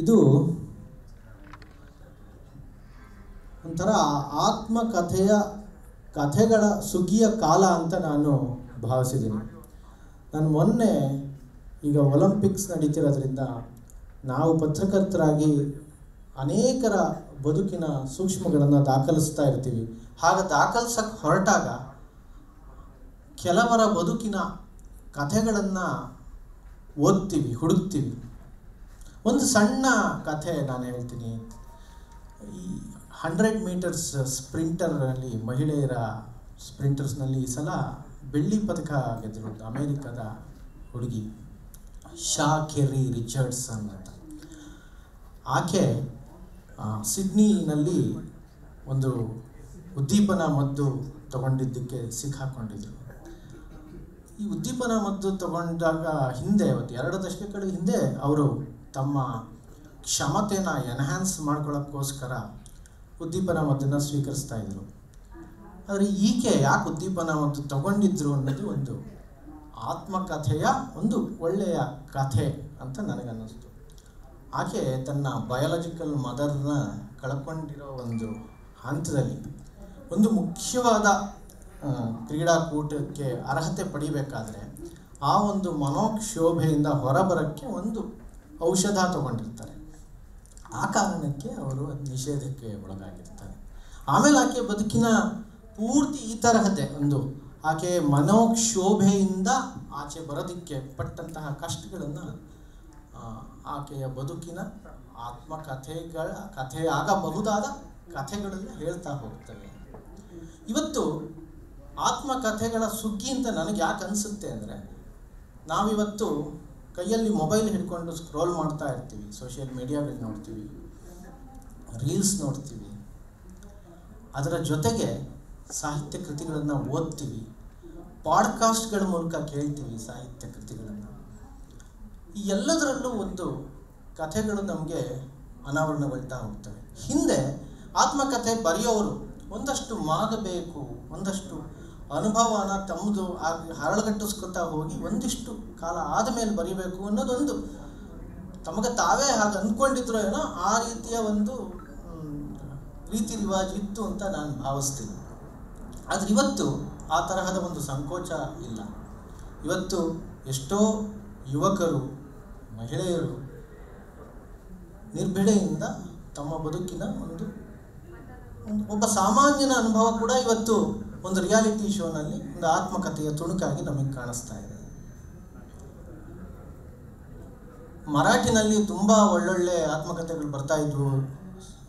ಇದು ಒಂಥರ ಕಥೆಗಳ ಸುಗ್ಗಿಯ ಕಾಲ ಅಂತ ನಾನು ಭಾವಿಸಿದ್ದೀನಿ. ನಾನು ಮೊನ್ನೆ ಈಗ ಒಲಿಂಪಿಕ್ಸ್ ನಡೀತಿರೋದ್ರಿಂದ ನಾವು ಪತ್ರಕರ್ತರಾಗಿ ಅನೇಕರ ಬದುಕಿನ ಸೂಕ್ಷ್ಮಗಳನ್ನು ದಾಖಲಿಸ್ತಾ ಇರ್ತೀವಿ. ಹಾಗೆ ದಾಖಲಿಸಕ್ಕೆ ಹೊರಟಾಗ ಕೆಲವರ ಬದುಕಿನ ಕಥೆಗಳನ್ನು ಓದ್ತೀವಿ, ಹುಡುಕ್ತೀವಿ. ಒಂದು ಸಣ್ಣ ಕಥೆ ನಾನು ಹೇಳ್ತೀನಿ. ಈ 100 ಮೀಟರ್ಸ್ ಸ್ಪ್ರಿಂಟರ್ನಲ್ಲಿ ಮಹಿಳೆಯರ ಸ್ಪ್ರಿಂಟರ್ಸ್ನಲ್ಲಿ ಈ ಸಲ ಬೆಳ್ಳಿ ಪದಕ ಗೆದ್ದರು ಅಮೇರಿಕದ ಹುಡುಗಿ ಶಾ ಕೆರ್ರಿ ರಿಚರ್ಡ್ಸನ್ ಅಂತ. ಆಕೆ ಸಿಡ್ನಿನಲ್ಲಿ ಒಂದು ಉದ್ದೀಪನ ಮದ್ದು ತಗೊಂಡಿದ್ದಕ್ಕೆ ಸಿಕ್ಕಾಕೊಂಡಿದ್ರು. ಈ ಉದ್ದೀಪನ ಮದ್ದು ತಗೊಂಡಾಗ ಹಿಂದೆ 2 ದಶಕಗಳ ಹಿಂದೆ ಅವರು ತಮ್ಮ ಕ್ಷಮತೆನ ಎನ್ಹ್ಯಾನ್ಸ್ ಮಾಡ್ಕೊಳ್ಳೋಕ್ಕೋಸ್ಕರ ಉದ್ದೀಪನ ಮದ್ದನ್ನು ಸ್ವೀಕರಿಸ್ತಾ ಇದ್ರು. ಆದರೆ ಈಕೆ ಯಾಕೆ ಉದ್ದೀಪನ ಮದ್ದು ತಗೊಂಡಿದ್ರು ಅನ್ನೋದು ಒಂದು ಆತ್ಮಕಥೆಯ ಒಂದು ಒಳ್ಳೆಯ ಕಥೆ ಅಂತ ನನಗನ್ನಿಸ್ತು. ಆಕೆ ತನ್ನ ಬಯಾಲಜಿಕಲ್ ಮದರ್ನ ಕಳ್ಕೊಂಡಿರೋ ಒಂದು ಹಂತದಲ್ಲಿ ಒಂದು ಮುಖ್ಯವಾದ ಕ್ರೀಡಾಕೂಟಕ್ಕೆ ಅರ್ಹತೆ ಪಡಿಬೇಕಾದ್ರೆ ಆ ಒಂದು ಮನೋಕ್ಷೋಭೆಯಿಂದ ಹೊರಬರೋಕ್ಕೆ ಒಂದು ಔಷಧ ತಗೊಂಡಿರ್ತಾರೆ. ಆ ಕಾರಣಕ್ಕೆ ಅವರು ನಿಷೇಧಕ್ಕೆ ಒಳಗಾಗಿರ್ತಾರೆ. ಆಮೇಲೆ ಆಕೆ ಬದುಕಿನ ಪೂರ್ತಿ ಈ ತರಹದ್ದೇ ಒಂದು ಆಕೆ ಮನೋಕ್ಷೋಭೆಯಿಂದ ಆಚೆ ಬರೋದಕ್ಕೆ ಪಟ್ಟಂತಹ ಕಷ್ಟಗಳನ್ನು ಆಕೆಯ ಬದುಕಿನ ಕಥೆಯಾಗಬಹುದಾದ ಕಥೆಗಳನ್ನು ಹೇಳ್ತಾ ಹೋಗ್ತವೆ. ಇವತ್ತು ಆತ್ಮಕಥೆಗಳ ಸುಗ್ಗಿ ಅಂತ ನನಗೆ ಯಾಕೆ ಅನಿಸುತ್ತೆ ಅಂದರೆ, ನಾವಿವತ್ತು ಕೈಯಲ್ಲಿ ಮೊಬೈಲ್ ಹಿಡ್ಕೊಂಡು ಸ್ಕ್ರೋಲ್ ಮಾಡ್ತಾ ಇರ್ತೀವಿ, ಸೋಷಿಯಲ್ ಮೀಡಿಯಾಗಳು ನೋಡ್ತೀವಿ, ರೀಲ್ಸ್ ನೋಡ್ತೀವಿ, ಅದರ ಜೊತೆಗೆ ಸಾಹಿತ್ಯ ಕೃತಿಗಳನ್ನು ಓದ್ತೀವಿ, ಪಾಡ್ಕಾಸ್ಟ್ಗಳ ಮೂಲಕ ಕೇಳ್ತೀವಿ ಸಾಹಿತ್ಯ ಕೃತಿಗಳನ್ನು. ಈ ಎಲ್ಲದರಲ್ಲೂ ಒಂದು ಕಥೆಗಳು ನಮಗೆ ಅನಾವರಣಗೊಳ್ತಾ ಹೋಗ್ತವೆ. ಹಿಂದೆ ಆತ್ಮಕಥೆ ಬರೆಯೋರು ಒಂದಷ್ಟು ಮಾಗಬೇಕು, ಒಂದಷ್ಟು ಅನುಭವನ ತಮ್ಮದು ಹರಳುಗಟ್ಟಿಸ್ಕೊತಾ ಹೋಗಿ ಒಂದಿಷ್ಟು ಕಾಲ ಆದಮೇಲೆ ಬರೀಬೇಕು ಅನ್ನೋದೊಂದು ತಮಗೆ ತಾವೇ ಹಾಗೆ ಅಂದ್ಕೊಂಡಿದ್ರು ಏನೋ ಆ ರೀತಿಯ ಒಂದು ರೀತಿ ರಿವಾಜು ಇತ್ತು ಅಂತ ನಾನು ಭಾವಿಸ್ತೀನಿ. ಆದರೆ ಇವತ್ತು ಆ ತರಹದ ಒಂದು ಸಂಕೋಚ ಇಲ್ಲ. ಇವತ್ತು ಎಷ್ಟೋ ಯುವಕರು, ಮಹಿಳೆಯರು ನಿರ್ಭಿಡೆಯಿಂದ ತಮ್ಮ ಬದುಕಿನ ಒಬ್ಬ ಸಾಮಾನ್ಯನ ಅನುಭವ ಕೂಡ ಇವತ್ತು ಒಂದು ರಿಯಾಲಿಟಿ ಶೋನಲ್ಲಿ ಒಂದು ಆತ್ಮಕಥೆಯ ತುಣುಕಾಗಿ ನಮಗೆ ಕಾಣಿಸ್ತಾ ಇದೆ. ಮರಾಠಿನಲ್ಲಿ ತುಂಬ ಒಳ್ಳೊಳ್ಳೆ ಆತ್ಮಕಥೆಗಳು ಬರ್ತಾ ಇದ್ವು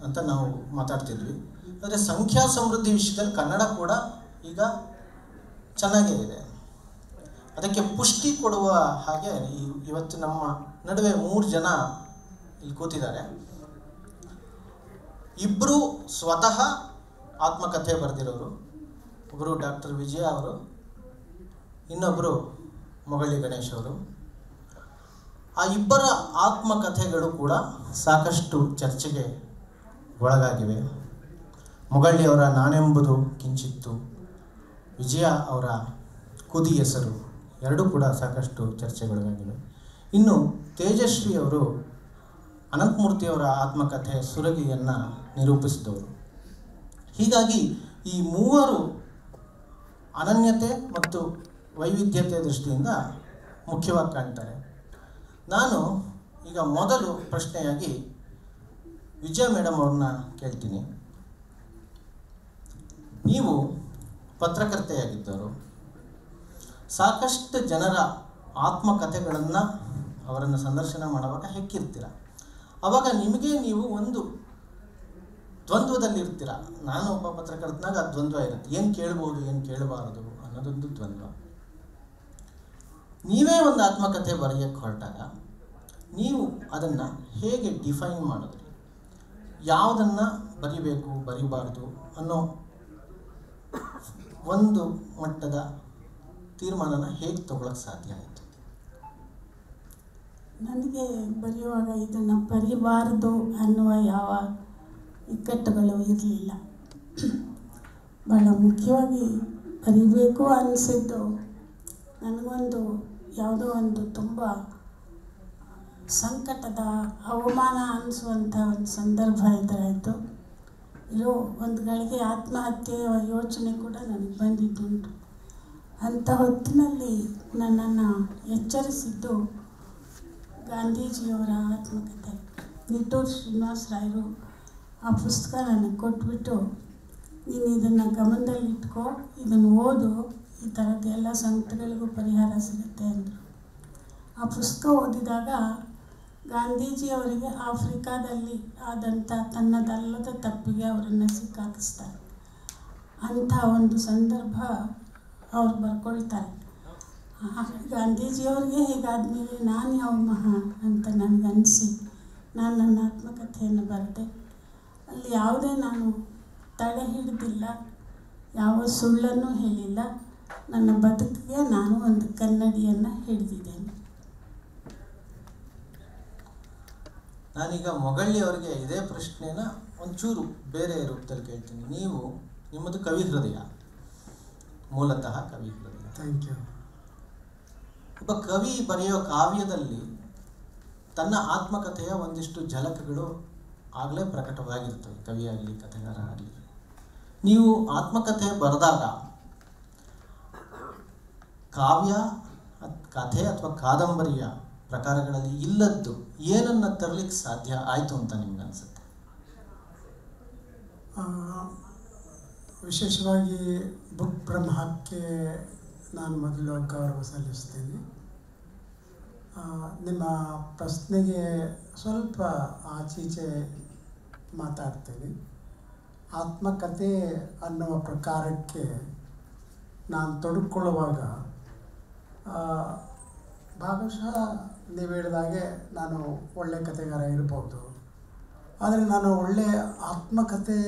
ಅಂತ ನಾವು ಮಾತಾಡ್ತಿದ್ವಿ. ಆದರೆ ಸಂಖ್ಯಾ ಸಮೃದ್ಧಿ ವಿಷಯದಲ್ಲಿ ಕನ್ನಡ ಕೂಡ ಈಗ ಚೆನ್ನಾಗೇ ಇದೆ. ಅದಕ್ಕೆ ಪುಷ್ಟಿ ಕೊಡುವ ಹಾಗೆ ಇವತ್ತು ನಮ್ಮ ನಡುವೆ 3 ಜನ ಇಲ್ಲಿ ಕೂತಿದ್ದಾರೆ. ಇಬ್ಬರು ಸ್ವತಃ ಆತ್ಮಕಥೆ ಬರೆದಿರೋರು. ಒಬ್ಬರು ಡಾಕ್ಟರ್ ವಿಜಯ ಅವರು, ಇನ್ನೊಬ್ಬರು ಮೊಗಳಿ ಗಣೇಶ್ ಅವರು. ಆ ಇಬ್ಬರ ಆತ್ಮಕಥೆಗಳು ಕೂಡ ಸಾಕಷ್ಟು ಚರ್ಚೆಗೆ ಒಳಗಾಗಿವೆ. ಮೊಗಳ್ಳಿಯವರ ನಾನೆಂಬುದು ಕಿಂಚಿತ್ತು, ವಿಜಯ ಅವರ ಕುದಿ ಹೆಸರು ಎರಡೂ ಕೂಡ ಸಾಕಷ್ಟು ಚರ್ಚೆಗೊಳಗಾಗಿವೆ. ಇನ್ನು ತೇಜಶ್ರೀ ಅವರು ಅನಂತಮೂರ್ತಿಯವರ ಆತ್ಮಕಥೆ ಸುರಗಿಯನ್ನು ನಿರೂಪಿಸಿದವರು. ಹೀಗಾಗಿ ಈ 3 ಅನನ್ಯತೆ ಮತ್ತು ವೈವಿಧ್ಯತೆ ದೃಷ್ಟಿಯಿಂದ ಮುಖ್ಯವಾಗಿ ಕಾಣ್ತಾರೆ. ನಾನು ಈಗ ಮೊದಲು ಪ್ರಶ್ನೆಯಾಗಿ ವಿಜಯ ಮೇಡಮ್ ಅವ್ರನ್ನ ಕೇಳ್ತೀನಿ. ನೀವು ಪತ್ರಕರ್ತೆಯಾಗಿದ್ದವರು, ಸಾಕಷ್ಟು ಜನರ ಆತ್ಮಕಥೆಗಳನ್ನು ಅವರನ್ನು ಸಂದರ್ಶನ ಮಾಡುವಾಗ ಹೆಕ್ಕಿರ್ತೀರ. ಆವಾಗ ನಿಮಗೆ ನೀವು ಒಂದು ದ್ವಂದ್ವದಲ್ಲಿರ್ತೀರ. ನಾನು ಒಬ್ಬ ಪತ್ರಕರ್ತನಾಗ ಆ ದ್ವಂದ್ವ ಇರುತ್ತೆ, ಏನು ಕೇಳ್ಬೋದು ಏನು ಕೇಳಬಾರದು ಅನ್ನೋದೊಂದು ದ್ವಂದ್ವ. ನೀವೇ ಒಂದು ಆತ್ಮಕಥೆ ಬರೆಯೋಕ್ಕೆ ಹೊರಟಾಗ ನೀವು ಅದನ್ನು ಹೇಗೆ ಡಿಫೈನ್ ಮಾಡಿದ್ರಿ? ಯಾವುದನ್ನು ಬರಿಬೇಕು ಬರಿಬಾರ್ದು ಅನ್ನೋ ಒಂದು ಮಟ್ಟದ ತೀರ್ಮಾನನ ಹೇಗೆ ತಗೊಳ್ಳೋಕ್ಕೆ ಸಾಧ್ಯ ಆಯಿತು? ನನಗೆ ಬರೆಯುವಾಗ ಇದನ್ನು ಬರೀಬಾರ್ದು ಅನ್ನುವ ಯಾವ ಇಕ್ಕಟ್ಟುಗಳು ಇರಲಿಲ್ಲ. ಭಾಳ ಮುಖ್ಯವಾಗಿ ಬರೀಬೇಕು ಅನಿಸಿದ್ದು ನನಗೊಂದು ಯಾವುದೋ ಒಂದು ತುಂಬ ಸಂಕಟದ ಅವಮಾನ ಅನಿಸುವಂಥ ಒಂದು ಸಂದರ್ಭ ಎದುರಾಯಿತು. ಇರೋ ಒಂದು ಗಳಿಗೆ ಆತ್ಮಹತ್ಯೆಯ ಯೋಚನೆ ಕೂಡ ನನಗೆ ಬಂದಿದ್ದುಂಟು. ಅಂಥ ಹೊತ್ತಿನಲ್ಲಿ ನನ್ನನ್ನು ಎಚ್ಚರಿಸಿದ್ದು ಗಾಂಧೀಜಿಯವರ ಆತ್ಮಕಥೆ. ನಿಟ್ಟೂರು ಶ್ರೀನಿವಾಸ ರಾಯರು ಆ ಪುಸ್ತಕ ನನಗೆ ಕೊಟ್ಬಿಟ್ಟು, ನೀನು ಇದನ್ನು ಗಮನದಲ್ಲಿಟ್ಕೋ, ಇದನ್ನು ಓದು, ಈ ಥರದ್ದು ಎಲ್ಲ ಸಂಕಟಗಳಿಗೂ ಪರಿಹಾರ ಸಿಗುತ್ತೆ ಅಂದರು. ಆ ಪುಸ್ತಕ ಓದಿದಾಗ ಗಾಂಧೀಜಿಯವರಿಗೆ ಆಫ್ರಿಕಾದಲ್ಲಿ ಆದಂಥ ತನ್ನದಲ್ಲದ ತಪ್ಪಿಗೆ ಅವರನ್ನು ಸಿಕ್ಕಾಕಿಸ್ತಾರೆ. ಅಂಥ ಒಂದು ಸಂದರ್ಭ ಅವ್ರು ಬರ್ಕೊಳ್ತಾರೆ. ಗಾಂಧೀಜಿಯವ್ರಿಗೆ ಹೀಗಾದಮೇಲೆ ನಾನು ಯಾವ ಮಹಾ ಅಂತ ನನಗನ್ನಿಸಿ ನಾನು ನನ್ನ ಆತ್ಮಕಥೆಯನ್ನು ಬರೆದೆ. ಅಲ್ಲಿ ಯಾವುದೇ ನಾನು ತಡೆ ಹಿಡಿದಿಲ್ಲ, ಯಾವ ಸುಳ್ಳನ್ನು ಹೇಳಿಲ್ಲ. ನನ್ನ ಬದುಕಿಗೆ ನಾನು ಒಂದು ಕನ್ನಡಿಯನ್ನು ಹಿಡಿದಿದ್ದೇನೆ. ನಾನೀಗ ಮೊಗಳ್ಳಿ ಅವರಿಗೆ ಇದೇ ಪ್ರಶ್ನೆನ ಒಂಚೂರು ಬೇರೆ ರೂಪದಲ್ಲಿ ಕೇಳ್ತೀನಿ. ನಿಮ್ಮದು ಕವಿ ಹೃದಯ, ಮೂಲತಃ ಕವಿ ಹೃದಯ. Thank you. ಒಬ್ಬ ಕವಿ ಬರೆಯೋ ಕಾವ್ಯದಲ್ಲಿ ತನ್ನ ಆತ್ಮಕಥೆಯ ಒಂದಿಷ್ಟು ಝಲಕಗಳು ಆಗಲೇ ಪ್ರಕಟವಾಗಿರ್ತವೆ, ಕವಿಯಾಗಲಿ ಕಥೆಗಾರ ಆಗಲಿ. ನೀವು ಆತ್ಮಕಥೆ ಬರೆದಾಗ ಕಾವ್ಯ, ಕಥೆ ಅಥವಾ ಕಾದಂಬರಿಯ ಪ್ರಕಾರಗಳಲ್ಲಿ ಇಲ್ಲದ್ದು ಏನನ್ನು ತರಲಿಕ್ಕೆ ಸಾಧ್ಯ ಆಯಿತು ಅಂತ ನಿಮ್ಗೆ ಅನಿಸುತ್ತೆ? ವಿಶೇಷವಾಗಿ ಬುಕ್ ಬ್ರಹ್ಮಕ್ಕೆ ನಾನು ಮೊದಲು ಗೌರವ ಸಲ್ಲಿಸ್ತೀನಿ. ನಿಮ್ಮ ಪ್ರಶ್ನೆಗೆ ಸ್ವಲ್ಪ ಆಚೀಚೆ ಮಾತಾಡ್ತೀನಿ. ಆತ್ಮಕಥೆ ಅನ್ನುವ ಪ್ರಕಾರಕ್ಕೆ ನಾನು ತೊಡಗಿಕೊಳ್ಳುವಾಗ ಭಾಗಶಃ ನೀವು ಹೇಳಿದಾಗೆ ನಾನು ಒಳ್ಳೆಯ ಕಥೆಗಾರ ಇರ್ಬೋದು, ಆದರೆ ನಾನು ಒಳ್ಳೆಯ ಆತ್ಮಕಥೆ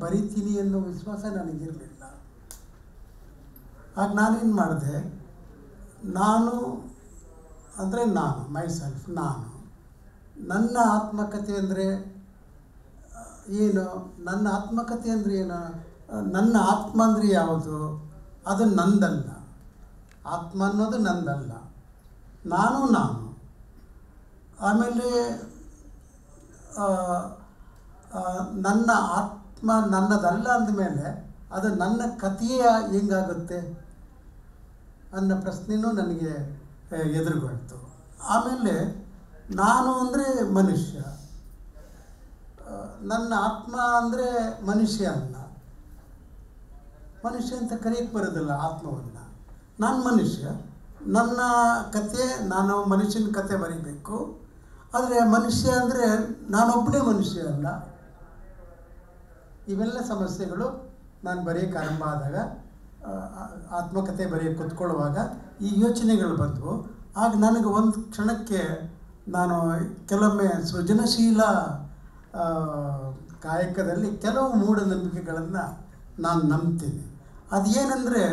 ಬರಿತೀನಿ ಅನ್ನೋ ವಿಶ್ವಾಸ ನನಗಿರಲಿಲ್ಲ. ಆಗ ನಾನೇನು ಮಾಡಿದೆ, ನಾನು ಮೈಸೆಲ್ಫ್, ನನ್ನ ಆತ್ಮಕಥೆ ಅಂದರೆ ಏನು, ನನ್ನ ಆತ್ಮಕಥೆ ಅಂದರೆ ಏನು, ನನ್ನ ಆತ್ಮ ಅಂದರೆ ಯಾವುದು, ಅದು ನಂದಲ್ಲ. ಆತ್ಮ ಅನ್ನೋದು ನಂದಲ್ಲ, ನಾನು. ಆಮೇಲೆ ನನ್ನ ಆತ್ಮ ನನ್ನದಲ್ಲ ಅಂದಮೇಲೆ ಅದು ನನ್ನ ಕಥೆಯ ಹೆಂಗಾಗುತ್ತೆ ಅನ್ನೋ ಪ್ರಶ್ನೆಯೂ ನನಗೆ ಎದುರುಗೊಳ್ತು. ಆಮೇಲೆ ನಾನು ಅಂದರೆ ಮನುಷ್ಯ, ನನ್ನ ಆತ್ಮ ಅಂದರೆ ಮನುಷ್ಯ ಅಲ್ಲ. ಮನುಷ್ಯ ಅಂತ ಕರೆಯಕ್ಕೆ ಬರೋದಿಲ್ಲ ಆತ್ಮವನ್ನು. ನಾನು ಮನುಷ್ಯ, ನನ್ನ ಕತೆ, ನಾನು ಮನುಷ್ಯನ ಕತೆ ಬರೀಬೇಕು. ಆದರೆ ಮನುಷ್ಯ ಅಂದರೆ ನಾನೊಬ್ಬನೇ ಮನುಷ್ಯ ಅಲ್ಲ. ಇವೆಲ್ಲ ಸಮಸ್ಯೆಗಳು ನಾನು ಬರೆಯೋಕ್ಕೆ ಆರಂಭ ಆದಾಗ, ಆತ್ಮಕತೆ ಬರೆಯೋಕ್ಕೆ ಕೂತ್ಕೊಳ್ಳುವಾಗ ಈ ಯೋಚನೆಗಳು ಬಂದವು. ಆಗ ನನಗೆ ಒಂದು ಕ್ಷಣಕ್ಕೆ ನಾನು ಕೆಲವೊಮ್ಮೆ ಸೃಜನಶೀಲ ಕಾಯಕದಲ್ಲಿ ಕೆಲವು ಮೂಢನಂಬಿಕೆಗಳನ್ನು ನಾನು ನಂಬ್ತೀನಿ. ಅದೇನೆಂದರೆ,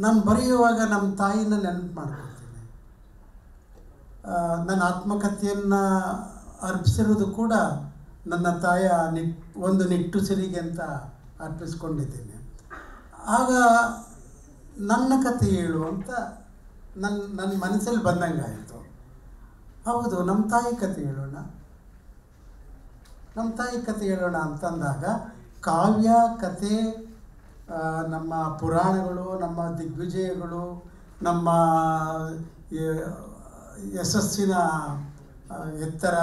ನಾನು ಬರೆಯುವಾಗ ನಮ್ಮ ತಾಯಿನ ನೆನಪು ಮಾಡ್ಕೊಳ್ತೀನಿ. ನನ್ನ ಆತ್ಮಕಥೆಯನ್ನು ಅರ್ಪಿಸಿರೋದು ಕೂಡ ನನ್ನ ತಾಯಿಯ ಒಂದು ನಿಟ್ಟುಸಿರಿಗೆ ಅಂತ ಅರ್ಪಿಸ್ಕೊಂಡಿದ್ದೀನಿ. ಆಗ ನನ್ನ ಕಥೆ ಹೇಳು ಅಂತ ನನ್ನ ಮನಸ್ಸಲ್ಲಿ ಬಂದಂಗಾಯಿತು. ಹೌದು, ನಮ್ಮ ತಾಯಿ ಕಥೆ ಹೇಳೋಣ ಅಂತಂದಾಗ ಕಾವ್ಯ, ಕಥೆ, ನಮ್ಮ ಪುರಾಣಗಳು, ನಮ್ಮ ದಿಗ್ವಿಜಯಗಳು, ನಮ್ಮ ಯಶಸ್ಸಿನ ಎತ್ತರ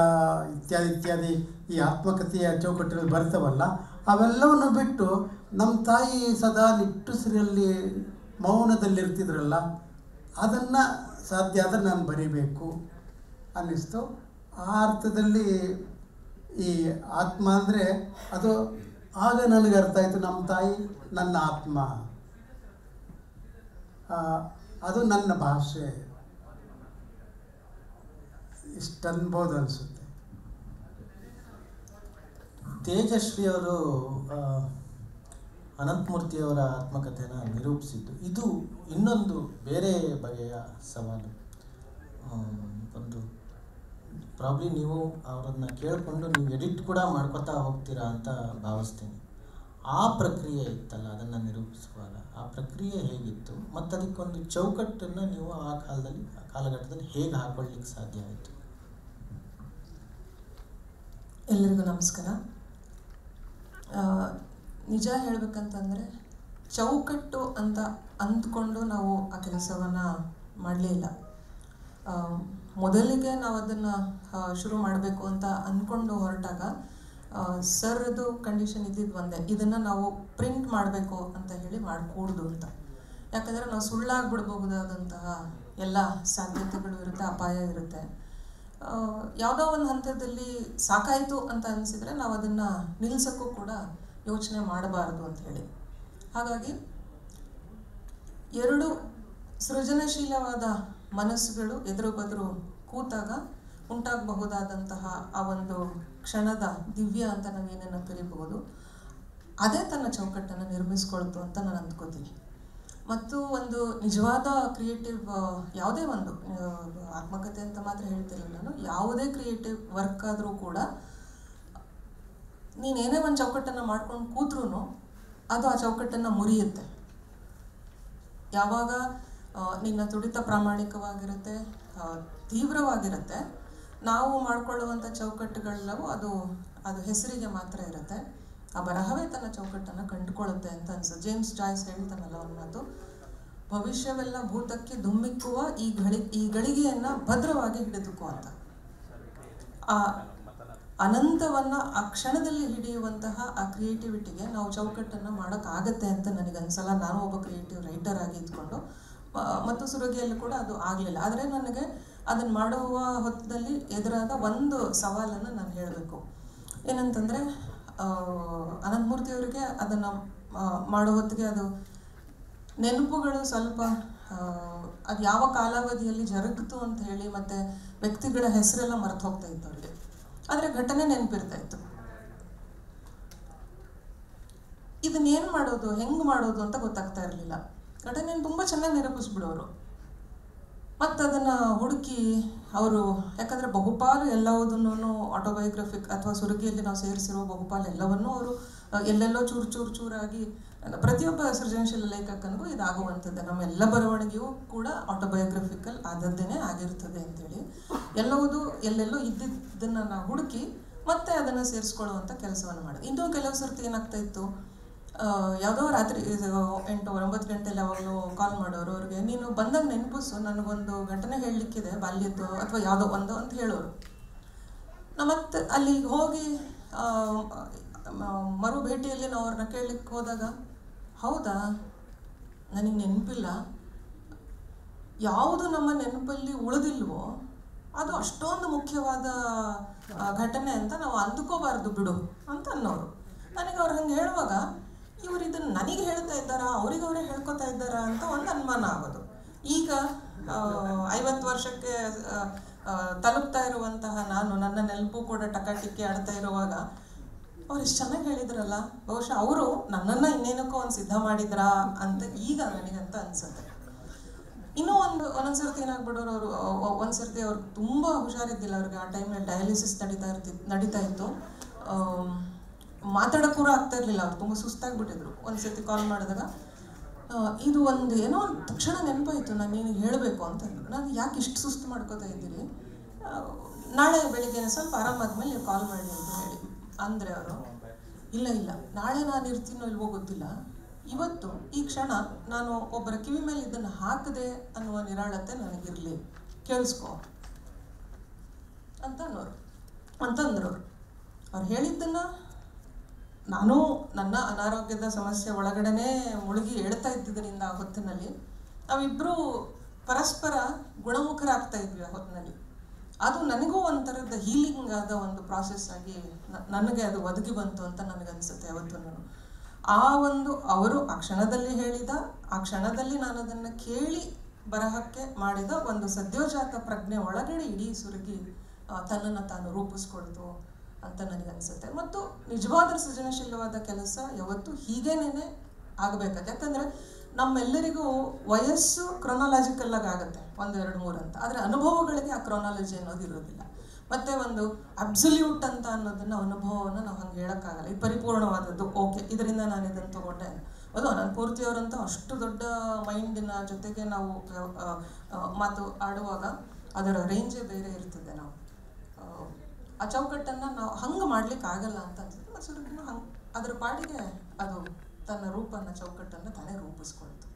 ಇತ್ಯಾದಿ ಈ ಆತ್ಮಕಥೆಯ ಚೌಕಟ್ಟುಗಳು ಬರ್ತವಲ್ಲ, ಅವೆಲ್ಲವನ್ನು ಬಿಟ್ಟು ನಮ್ಮ ತಾಯಿ ಸದಾ ನಿಟ್ಟುಸಿರಲ್ಲಿ ಮೌನದಲ್ಲಿರ್ತಿದ್ರಲ್ಲ, ಅದನ್ನು ಸಾಧ್ಯ ಆದರೆ ನಾನು ಬರೀಬೇಕು ಅನ್ನಿಸ್ತು. ಆ ಅರ್ಥದಲ್ಲಿ ಈ ಆತ್ಮ ಅಂದರೆ ಅದು ಆಗ ನನಗೆ ಅರ್ಥ ಆಯಿತು. ನಮ್ಮ ತಾಯಿ ನನ್ನ ಆತ್ಮ, ಅದು ನನ್ನ ಭಾಷೆ, ಇಷ್ಟು ಅನ್ಬೋದು ಅನಿಸುತ್ತೆ. ತೇಜಶ್ರೀಯವರು ಅನಂತಮೂರ್ತಿಯವರ ಆತ್ಮಕಥೆನ ನಿರೂಪಿಸಿದ್ದು ಇದು ಇನ್ನೊಂದು ಬೇರೆ ಬಗೆಯ ಸವಾಲು. ಒಂದು ಪ್ರಾಬ್ಲಿ ನೀವು ಅವರನ್ನು ಕೇಳಿಕೊಂಡು ನೀವು ಎಡಿಟ್ ಕೂಡ ಮಾಡ್ಕೊತಾ ಹೋಗ್ತೀರಾ ಅಂತ ಭಾವಿಸ್ತೀನಿ. ಆ ಪ್ರಕ್ರಿಯೆ ಇತ್ತಲ್ಲ, ಅದನ್ನು ನಿರೂಪಿಸುವಾಗ ಆ ಪ್ರಕ್ರಿಯೆ ಹೇಗಿತ್ತು ಮತ್ತು ಅದಕ್ಕೊಂದು ಚೌಕಟ್ಟನ್ನು ನೀವು ಆ ಕಾಲಘಟ್ಟದಲ್ಲಿ ಹೇಗೆ ಹಾಕೊಳ್ಳಿಕ್ಕೆ ಸಾಧ್ಯ ಆಯಿತು? ಎಲ್ಲರಿಗೂ ನಮಸ್ಕಾರ. ನಿಜ ಹೇಳಬೇಕಂತಂದರೆ ಚೌಕಟ್ಟು ಅಂತ ಅಂದ್ಕೊಂಡು ನಾವು ಆ ಕೆಲಸವನ್ನು ಮಾಡಲೇ ಇಲ್ಲ. ಮೊದಲಿಗೆ ನಾವು ಅದನ್ನು ಶುರು ಮಾಡಬೇಕು ಅಂತ ಅಂದ್ಕೊಂಡು ಹೊರಟಾಗ ಸರ್ದು ಕಂಡೀಷನ್ ಇದ್ದಿದ್ದು ಒಂದೇ, ಇದನ್ನು ನಾವು ಪ್ರಿಂಟ್ ಮಾಡಬೇಕು ಅಂತ ಹೇಳಿ ಮಾಡಿಕೊಡ್ದು ಅಂತ. ಯಾಕಂದರೆ ನಾವು ಸುಳ್ಳಾಗ್ಬಿಡ್ಬಹುದಾದಂತಹ ಎಲ್ಲ ಸಾಧ್ಯತೆಗಳು ಇರುತ್ತೆ, ಅಪಾಯ ಇರುತ್ತೆ. ಯಾವುದೋ ಒಂದು ಹಂತದಲ್ಲಿ ಸಾಕಾಯಿತು ಅಂತ ಅನಿಸಿದರೆ ನಾವು ಅದನ್ನು ನಿಲ್ಲಿಸೋಕ್ಕೂ ಕೂಡ ಯೋಚನೆ ಮಾಡಬಾರ್ದು ಅಂತ ಹೇಳಿ. ಹಾಗಾಗಿ ಎರಡು ಸೃಜನಶೀಲವಾದ ಮನಸ್ಸುಗಳು ಎದುರು ಬದುರು ಕೂತಾಗ ಉಂಟಾಗಬಹುದಾದಂತಹ ಆ ಒಂದು ಕ್ಷಣದ ದಿವ್ಯ ಅಂತ ನಾವೇನನ್ನು ಕರಿಬಹುದು, ಅದೇ ತನ್ನ ಚೌಕಟ್ಟನ್ನು ನಿರ್ಮಿಸ್ಕೊಳ್ತು ಅಂತ ನಾನು ಅಂದ್ಕೋತೀನಿ. ಮತ್ತು ಒಂದು ನಿಜವಾದ ಕ್ರಿಯೇಟಿವ್ ಯಾವುದೇ ಒಂದು ಆತ್ಮಕಥೆ ಅಂತ ಮಾತ್ರ ಹೇಳ್ತಿರಲಿಲ್ಲ ನಾನು, ಯಾವುದೇ ಕ್ರಿಯೇಟಿವ್ ವರ್ಕ್ ಆದರೂ ಕೂಡ ನೀನೇನೇ ಒಂದು ಚೌಕಟ್ಟನ್ನು ಮಾಡ್ಕೊಂಡು ಕೂತ್ರೂ ಅದು ಆ ಚೌಕಟ್ಟನ್ನು ಮುರಿಯುತ್ತೆ. ಯಾವಾಗ ನಿನ್ನ ತುಡಿತ ಪ್ರಾಮಾಣಿಕವಾಗಿರುತ್ತೆ, ತೀವ್ರವಾಗಿರುತ್ತೆ, ನಾವು ಮಾಡಿಕೊಳ್ಳುವಂಥ ಚೌಕಟ್ಟುಗಳೆಲ್ಲವೂ ಅದು ಹೆಸರಿಗೆ ಮಾತ್ರ ಇರುತ್ತೆ. ಆ ಬರಹವೇ ತನ್ನ ಚೌಕಟ್ಟನ್ನು ಕಂಡುಕೊಳ್ಳುತ್ತೆ ಅಂತ ಅನ್ಸುತ್ತೆ. ಜೇಮ್ಸ್ ಜಾಯ್ಸ್ ಹೇಳ್ತಾನಲ್ಲ ಒಂದು ಮಾತು, ಭವಿಷ್ಯವೆಲ್ಲ ಭೂತಕ್ಕೆ ಧುಮ್ಮಿಕ್ಕುವ ಈ ಗಳಿಗೆಯನ್ನು ಭದ್ರವಾಗಿ ಹಿಡಿದುಕೋ ಅಂತ. ಆ ಅನಂತವನ್ನು ಆ ಕ್ಷಣದಲ್ಲಿ ಹಿಡಿಯುವಂತಹ ಆ ಕ್ರಿಯೇಟಿವಿಟಿಗೆ ನಾವು ಚೌಕಟ್ಟನ್ನು ಮಾಡೋಕ್ಕಾಗತ್ತೆ ಅಂತ ನನಗನ್ಸಲ್ಲ. ನಾನು ಒಬ್ಬ ಕ್ರಿಯೇಟಿವ್ ರೈಟರ್ ಆಗಿ ಇದ್ಕೊಂಡು ಮತ್ತು ಸುರಗಿಯಲ್ಲಿ ಕೂಡ ಅದು ಆಗಲಿಲ್ಲ. ಆದರೆ ನನಗೆ ಅದನ್ನು ಮಾಡುವ ಹೊತ್ತಲ್ಲಿ ಎದುರಾದ ಒಂದು ಸವಾಲನ್ನು ನಾನು ಹೇಳಬೇಕು. ಏನಂತಂದರೆ, ಅನಂತಮೂರ್ತಿಯವರಿಗೆ ಅದನ್ನು ಮಾಡೋ ಹೊತ್ತಿಗೆ ಅದು ನೆನಪುಗಳು ಸ್ವಲ್ಪ ಅದು ಯಾವ ಕಾಲಾವಧಿಯಲ್ಲಿ ಜರುಗಿತು ಅಂತ ಹೇಳಿ ಮತ್ತು ವ್ಯಕ್ತಿಗಳ ಹೆಸರೆಲ್ಲ ಮರೆತು ಹೋಗ್ತಾ ಇತ್ತು ಅವರಿಗೆ. ಆದರೆ ಘಟನೆ ನೆನಪಿರ್ತಾ ಇತ್ತು. ಇದನ್ನೇನು ಮಾಡೋದು, ಹೆಂಗೆ ಮಾಡೋದು ಅಂತ ಗೊತ್ತಾಗ್ತಾ ಇರಲಿಲ್ಲ. ಘಟನೆಯನ್ನು ತುಂಬ ಚೆನ್ನಾಗಿ ನಿರೂಪಿಸ್ಬಿಡೋರು. ಮತ್ತು ಅದನ್ನು ಹುಡುಕಿ ಅವರು, ಯಾಕಂದರೆ ಬಹುಪಾಲು ಎಲ್ಲವುದನ್ನು ಆಟೋಬಯೋಗ್ರಫಿಕ್ ಅಥವಾ ಸುರಗಿಯಲ್ಲಿ ನಾವು ಸೇರಿಸಿರುವ ಬಹುಪಾಲು ಎಲ್ಲವನ್ನೂ ಅವರು ಎಲ್ಲೆಲ್ಲೋ ಚೂರಾಗಿ, ಪ್ರತಿಯೊಬ್ಬ ಸೃಜನಶೀಲ ಲೇಖಕನಿಗೂ ಇದಾಗುವಂಥದ್ದು. ನಮ್ಮೆಲ್ಲ ಬರವಣಿಗೆಯೂ ಕೂಡ ಆಟೋಬಯೋಗ್ರಫಿಕಲ್ ಆದದ್ದೇನೆ ಆಗಿರ್ತದೆ ಅಂತೇಳಿ ಎಲ್ಲವುದು ಎಲ್ಲೆಲ್ಲೋ ಇದ್ದಿದ್ದನ್ನು ನಾವು ಹುಡುಕಿ ಮತ್ತೆ ಅದನ್ನು ಸೇರಿಸ್ಕೊಳ್ಳುವಂಥ ಕೆಲಸವನ್ನು ಮಾಡೋದು. ಇನ್ನೂ ಕೆಲವು ಸರ್ತಿ ಏನಾಗ್ತಾ ಇತ್ತು, ಯಾವುದೋ ರಾತ್ರಿ 8-9 ಗಂಟೆಲಿ ಯಾವಾಗಲೂ ಕಾಲ್ ಮಾಡೋರು. ಅವ್ರಿಗೆ ನೀನು ಬಂದಾಗ ನೆನಪಿಸು, ನನಗೊಂದು ಘಟನೆ ಹೇಳಲಿಕ್ಕಿದೆ ಬಾಲ್ಯದ್ದು ಅಥವಾ ಯಾವುದೋ ಒಂದು ಅಂತ ಹೇಳೋರು. ನಾವು ಮತ್ತೆ ಅಲ್ಲಿಗೆ ಹೋಗಿ ಮರು ಭೇಟಿಯಲ್ಲಿ ನಾವು ಅವ್ರನ್ನ ಕೇಳಲಿಕ್ಕೆ ಹೋದಾಗ, ಹೌದಾ ನನಗೆ ನೆನಪಿಲ್ಲ, ಯಾವುದು ನಮ್ಮ ನೆನಪಲ್ಲಿ ಉಳಿದಿಲ್ವೋ ಅದು ಅಷ್ಟೊಂದು ಮುಖ್ಯವಾದ ಘಟನೆ ಅಂತ ನಾವು ಅಂದ್ಕೋಬಾರ್ದು ಬಿಡು ಅಂತ ಅನ್ನೋರು. ನನಗೆ ಅವ್ರು ಹಂಗೆ ಹೇಳುವಾಗ, ಇವರು ಇದನ್ನು ನನಗೆ ಹೇಳ್ತಾ ಇದ್ದಾರಾ, ಅವರೇ ಹೇಳ್ಕೊತಾ ಇದ್ದಾರಾ ಅಂತ ಒಂದು ಅನುಮಾನ ಆಗೋದು. ಈಗ 50 ವರ್ಷಕ್ಕೆ ತಲುಪ್ತಾ ಇರುವಂತಹ ನಾನು, ನನ್ನ ನೆನಪು ಕೂಡ ಟಕಾಟಿಕ್ಕಿ ಆಡ್ತಾ ಇರುವಾಗ ಅವ್ರು ಎಷ್ಟು ಚೆನ್ನಾಗಿ ಹೇಳಿದ್ರಲ್ಲ, ಬಹುಶಃ ಅವರು ನನ್ನನ್ನು ಇನ್ನೇನಕ್ಕೋ ಒಂದು ಸಿದ್ಧ ಮಾಡಿದ್ರಾ ಅಂತ ಈಗ ನನಗಂತ ಅನ್ಸುತ್ತೆ. ಇನ್ನೂ ಒಂದೊಂದ್ಸರ್ತಿ ಏನಾಗ್ಬಿಡೋರು, ಅವರು ಒಂದ್ಸರ್ತಿ ಅವ್ರಿಗೆ ತುಂಬ ಹುಷಾರಿದ್ದಿಲ್ಲ. ಅವ್ರಿಗೆ ಆ ಟೈಮಲ್ಲಿ ಡಯಾಲಿಸಿಸ್ ನಡೀತಾ ಇತ್ತು. ಮಾತಾಡೋಕ್ಕೂ ಆಗ್ತಾ ಇರಲಿಲ್ಲ. ಅವ್ರು ತುಂಬ ಸುಸ್ತಾಗ್ಬಿಟ್ಟಿದ್ರು. ಒಂದ್ಸರ್ತಿ ಕಾಲ್ ಮಾಡಿದಾಗ ಇದು ಒಂದು ಏನೋ ಒಂದು ತಕ್ಷಣ ನೆನಪಾಯಿತು, ನಾನು ನೀನು ಹೇಳಬೇಕು ಅಂತಂದ್ರು. ನಾನು ಯಾಕೆ ಇಷ್ಟು ಸುಸ್ತು ಮಾಡ್ಕೋತಾ ಇದ್ದೀರಿ, ನಾಳೆ ಬೆಳಿಗ್ಗೆ ಸ್ವಲ್ಪ ಆರಾಮಾದ್ಮೇಲೆ ನೀವು ಕಾಲ್ ಮಾಡಿ ಅಂತ ಹೇಳಿ ಅಂದರೆ ಅವರು, ಇಲ್ಲ ನಾಳೆ ನಾನು ಇರ್ತೀನೋ ಇಲ್ವೋ ಗೊತ್ತಿಲ್ಲ, ಇವತ್ತು ಈ ಕ್ಷಣ ನಾನು ಒಬ್ಬರ ಕಿವಿ ಮೇಲೆ ಇದನ್ನು ಹಾಕದೆ ಅನ್ನುವ ನಿರಾಳತೆ ನನಗಿರಲಿ, ಕೇಳಿಸ್ಕೊ ಅಂತಂದ್ರು. ಅವ್ರು ಹೇಳಿದ್ದನ್ನು ನಾನು ನನ್ನ ಅನಾರೋಗ್ಯದ ಸಮಸ್ಯೆ ಒಳಗಡೆನೆ ಮುಳುಗಿ ಹೇಳ್ತಾ ಇದ್ದಿದ್ದರಿಂದ ಆ ಹೊತ್ತಿನಲ್ಲಿ ನಾವಿಬ್ಬರೂ ಪರಸ್ಪರ ಗುಣಮುಖರಾಗ್ತಾ ಇದ್ವಿ. ಆ ಹೊತ್ತಿನಲ್ಲಿ ಅದು ನನಗೂ ಒಂಥರದ ಹೀಲಿಂಗ್ ಆದ ಒಂದು ಪ್ರಾಸೆಸ್ ಆಗಿ ನನಗೆ ಅದು ಒದಗಿ ಬಂತು ಅಂತ ನನಗನ್ಸುತ್ತೆ. ಯಾವತ್ತೂ ಅವರು ಆ ಕ್ಷಣದಲ್ಲಿ ಹೇಳಿದ, ಆ ಕ್ಷಣದಲ್ಲಿ ನಾನು ಅದನ್ನು ಕೇಳಿ ಬರಹಕ್ಕೆ ಮಾಡಿದ ಒಂದು ಸದ್ಯೋಜಾತ ಪ್ರಜ್ಞೆ ಒಳಗಡೆ ಇಡೀ ಸುರಗಿ ತನ್ನನ್ನು ತಾನು ರೂಪಿಸ್ಕೊಳ್ತು ಅಂತ ನನಗನ್ಸುತ್ತೆ. ಮತ್ತು ನಿಜವಾದ ಸೃಜನಶೀಲವಾದ ಕೆಲಸ ಯಾವತ್ತೂ ಹೀಗೇನೇ ಆಗಬೇಕಾದ. ಯಾಕಂದರೆ ನಮ್ಮೆಲ್ಲರಿಗೂ ವಯಸ್ಸು ಕ್ರೊನಾಲಜಿಕಲ್ ಆಗಿ ಆಗುತ್ತೆ 1, 2, 3 ಅಂತ. ಆದರೆ ಅನುಭವಗಳಿಗೆ ಆ ಕ್ರೊನಾಲಜಿ ಅನ್ನೋದು ಇರೋದಿಲ್ಲ. ಮತ್ತು ಒಂದು ಅಬ್ಸಲ್ಯೂಟ್ ಅಂತ ಅನ್ನೋದನ್ನು ಅನುಭವವನ್ನು ನಾವು ಹಂಗೆ ಹೇಳೋಕ್ಕಾಗಲ್ಲ. ಇದು ಪರಿಪೂರ್ಣವಾದದ್ದು, ಓಕೆ ಇದರಿಂದ ನಾನು ಇದನ್ನು ತೊಗೊಂಡೆ. ಅದು ಅನಂತಮೂರ್ತಿಯವರಂತೂ ಅಷ್ಟು ದೊಡ್ಡ ಮೈಂಡಿನ ಜೊತೆಗೆ ನಾವು ಮಾತು ಆಡುವಾಗ ಅದರ ರೇಂಜೇ ಬೇರೆ ಇರ್ತದೆ. ನಾವು ಆ ಚೌಕಟ್ಟನ್ನು ನಾವು ಹಂಗೆ ಮಾಡ್ಲಿಕ್ಕೆ ಆಗಲ್ಲ ಅಂತ ಅನ್ಸುತ್ತೆ. ಮತ್ತು ಸುಡುಕಿನೂ ಹಂಗೆ ಅದ್ರ ಪಾಡಿಗೆ ಅದು ತನ್ನ ರೂಪನ್ನು ಚೌಕಟ್ಟನ್ನು ತಾನೇ ರೂಪಿಸ್ಕೊಳ್ತು.